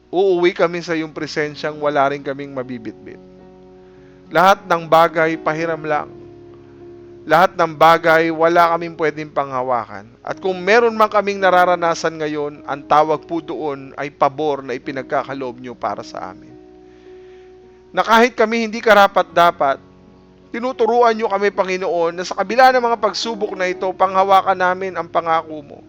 uuwi kami sa iyong presensyang wala rin kaming mabibitbit. Lahat ng bagay, pahiram lang. Lahat ng bagay, wala kaming pwedeng panghawakan. At kung meron man kaming nararanasan ngayon, ang tawag po doon ay pabor na ipinagkakaloob nyo para sa amin. Na kahit kami hindi karapat-dapat, tinuturuan nyo kami, Panginoon, na sa kabila ng mga pagsubok na ito, panghawakan namin ang pangako mo.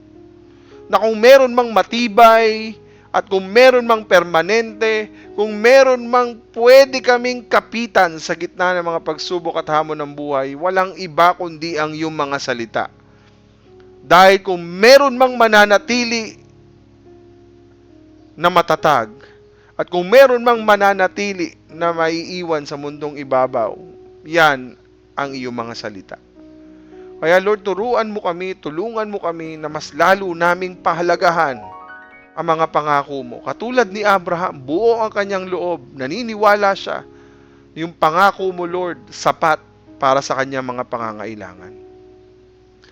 Na kung meron mang matibay, at kung meron mang permanente, kung meron mang pwede kaming kapitan sa gitna ng mga pagsubok at hamon ng buhay, walang iba kundi ang iyong mga salita. Dahil kung meron mang mananatili na matatag, at kung meron mang mananatili na maiiwan sa mundong ibabaw, yan ang iyong mga salita. Kaya Lord, tulungan mo kami na mas lalo naming pahalagahan ang mga pangako mo. Katulad ni Abraham, buo ang kanyang loob, naniniwala siya, yung pangako mo, Lord, sapat para sa kanyang mga pangangailangan.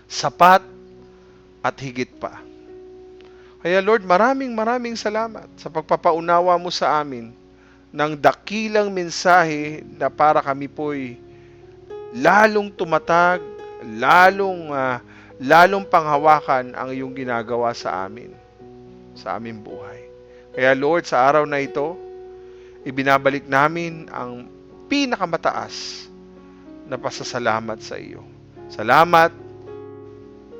Sapat at higit pa. Kaya Lord, maraming salamat sa pagpapaunawa mo sa amin ng dakilang mensahe na para kami po'y lalong tumatag, lalong panghawakan ang iyong ginagawa sa amin, sa aming buhay. Kaya Lord, sa araw na ito, ibinabalik namin ang pinakamataas na pasasalamat sa iyo. Salamat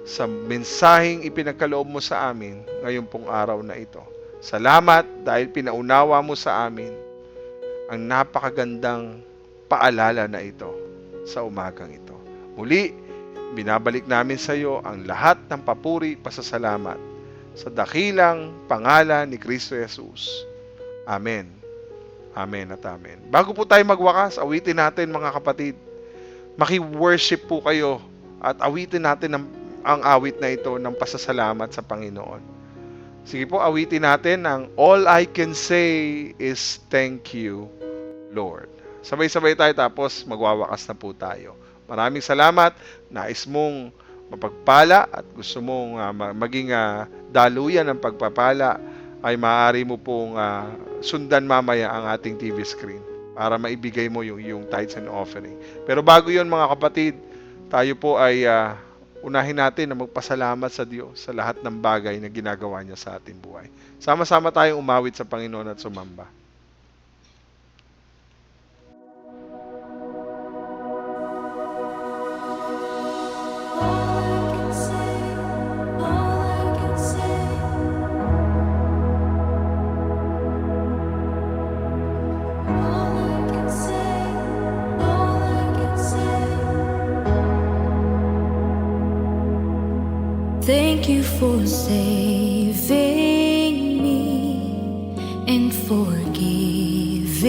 sa mensaheng ipinagkaloob mo sa amin ngayon pong araw na ito. Salamat dahil pinaunawa mo sa amin ang napakagandang paalala na ito sa umagang ito. Muli, binabalik namin sa iyo ang lahat ng papuri, pasasalamat sa dakilang pangalan ni Kristo Jesus. Amen. Amen at amen. Bago po tayo magwakas, awitin natin mga kapatid. Maki-worship po kayo at awitin natin ang awit na ito ng pasasalamat sa Panginoon. Sige po, awitin natin ang All I Can Say Is Thank You, Lord. Sabay-sabay tayo tapos magwawakas na po tayo. Maraming salamat. Nais mong mapagpala at gusto mong maging daluyan ng pagpapala, ay maaari mo pong sundan mamaya ang ating TV screen para maibigay mo yung tithes and offering. Pero bago yon mga kapatid, tayo po ay unahin natin na magpasalamat sa Diyos sa lahat ng bagay na ginagawa niya sa ating buhay. Sama-sama tayong umawit sa Panginoon at sumamba. Thank you for saving me and forgiving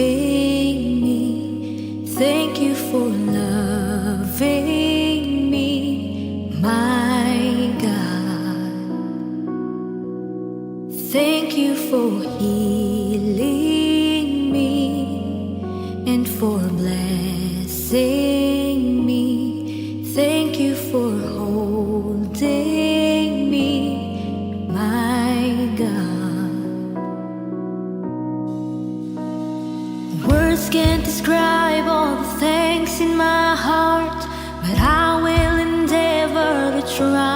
me. Thank you for loving me, my God. Thank you for healing me and for blessing me. Thank you for holding can't describe all the thanks in my heart, but I will endeavor to try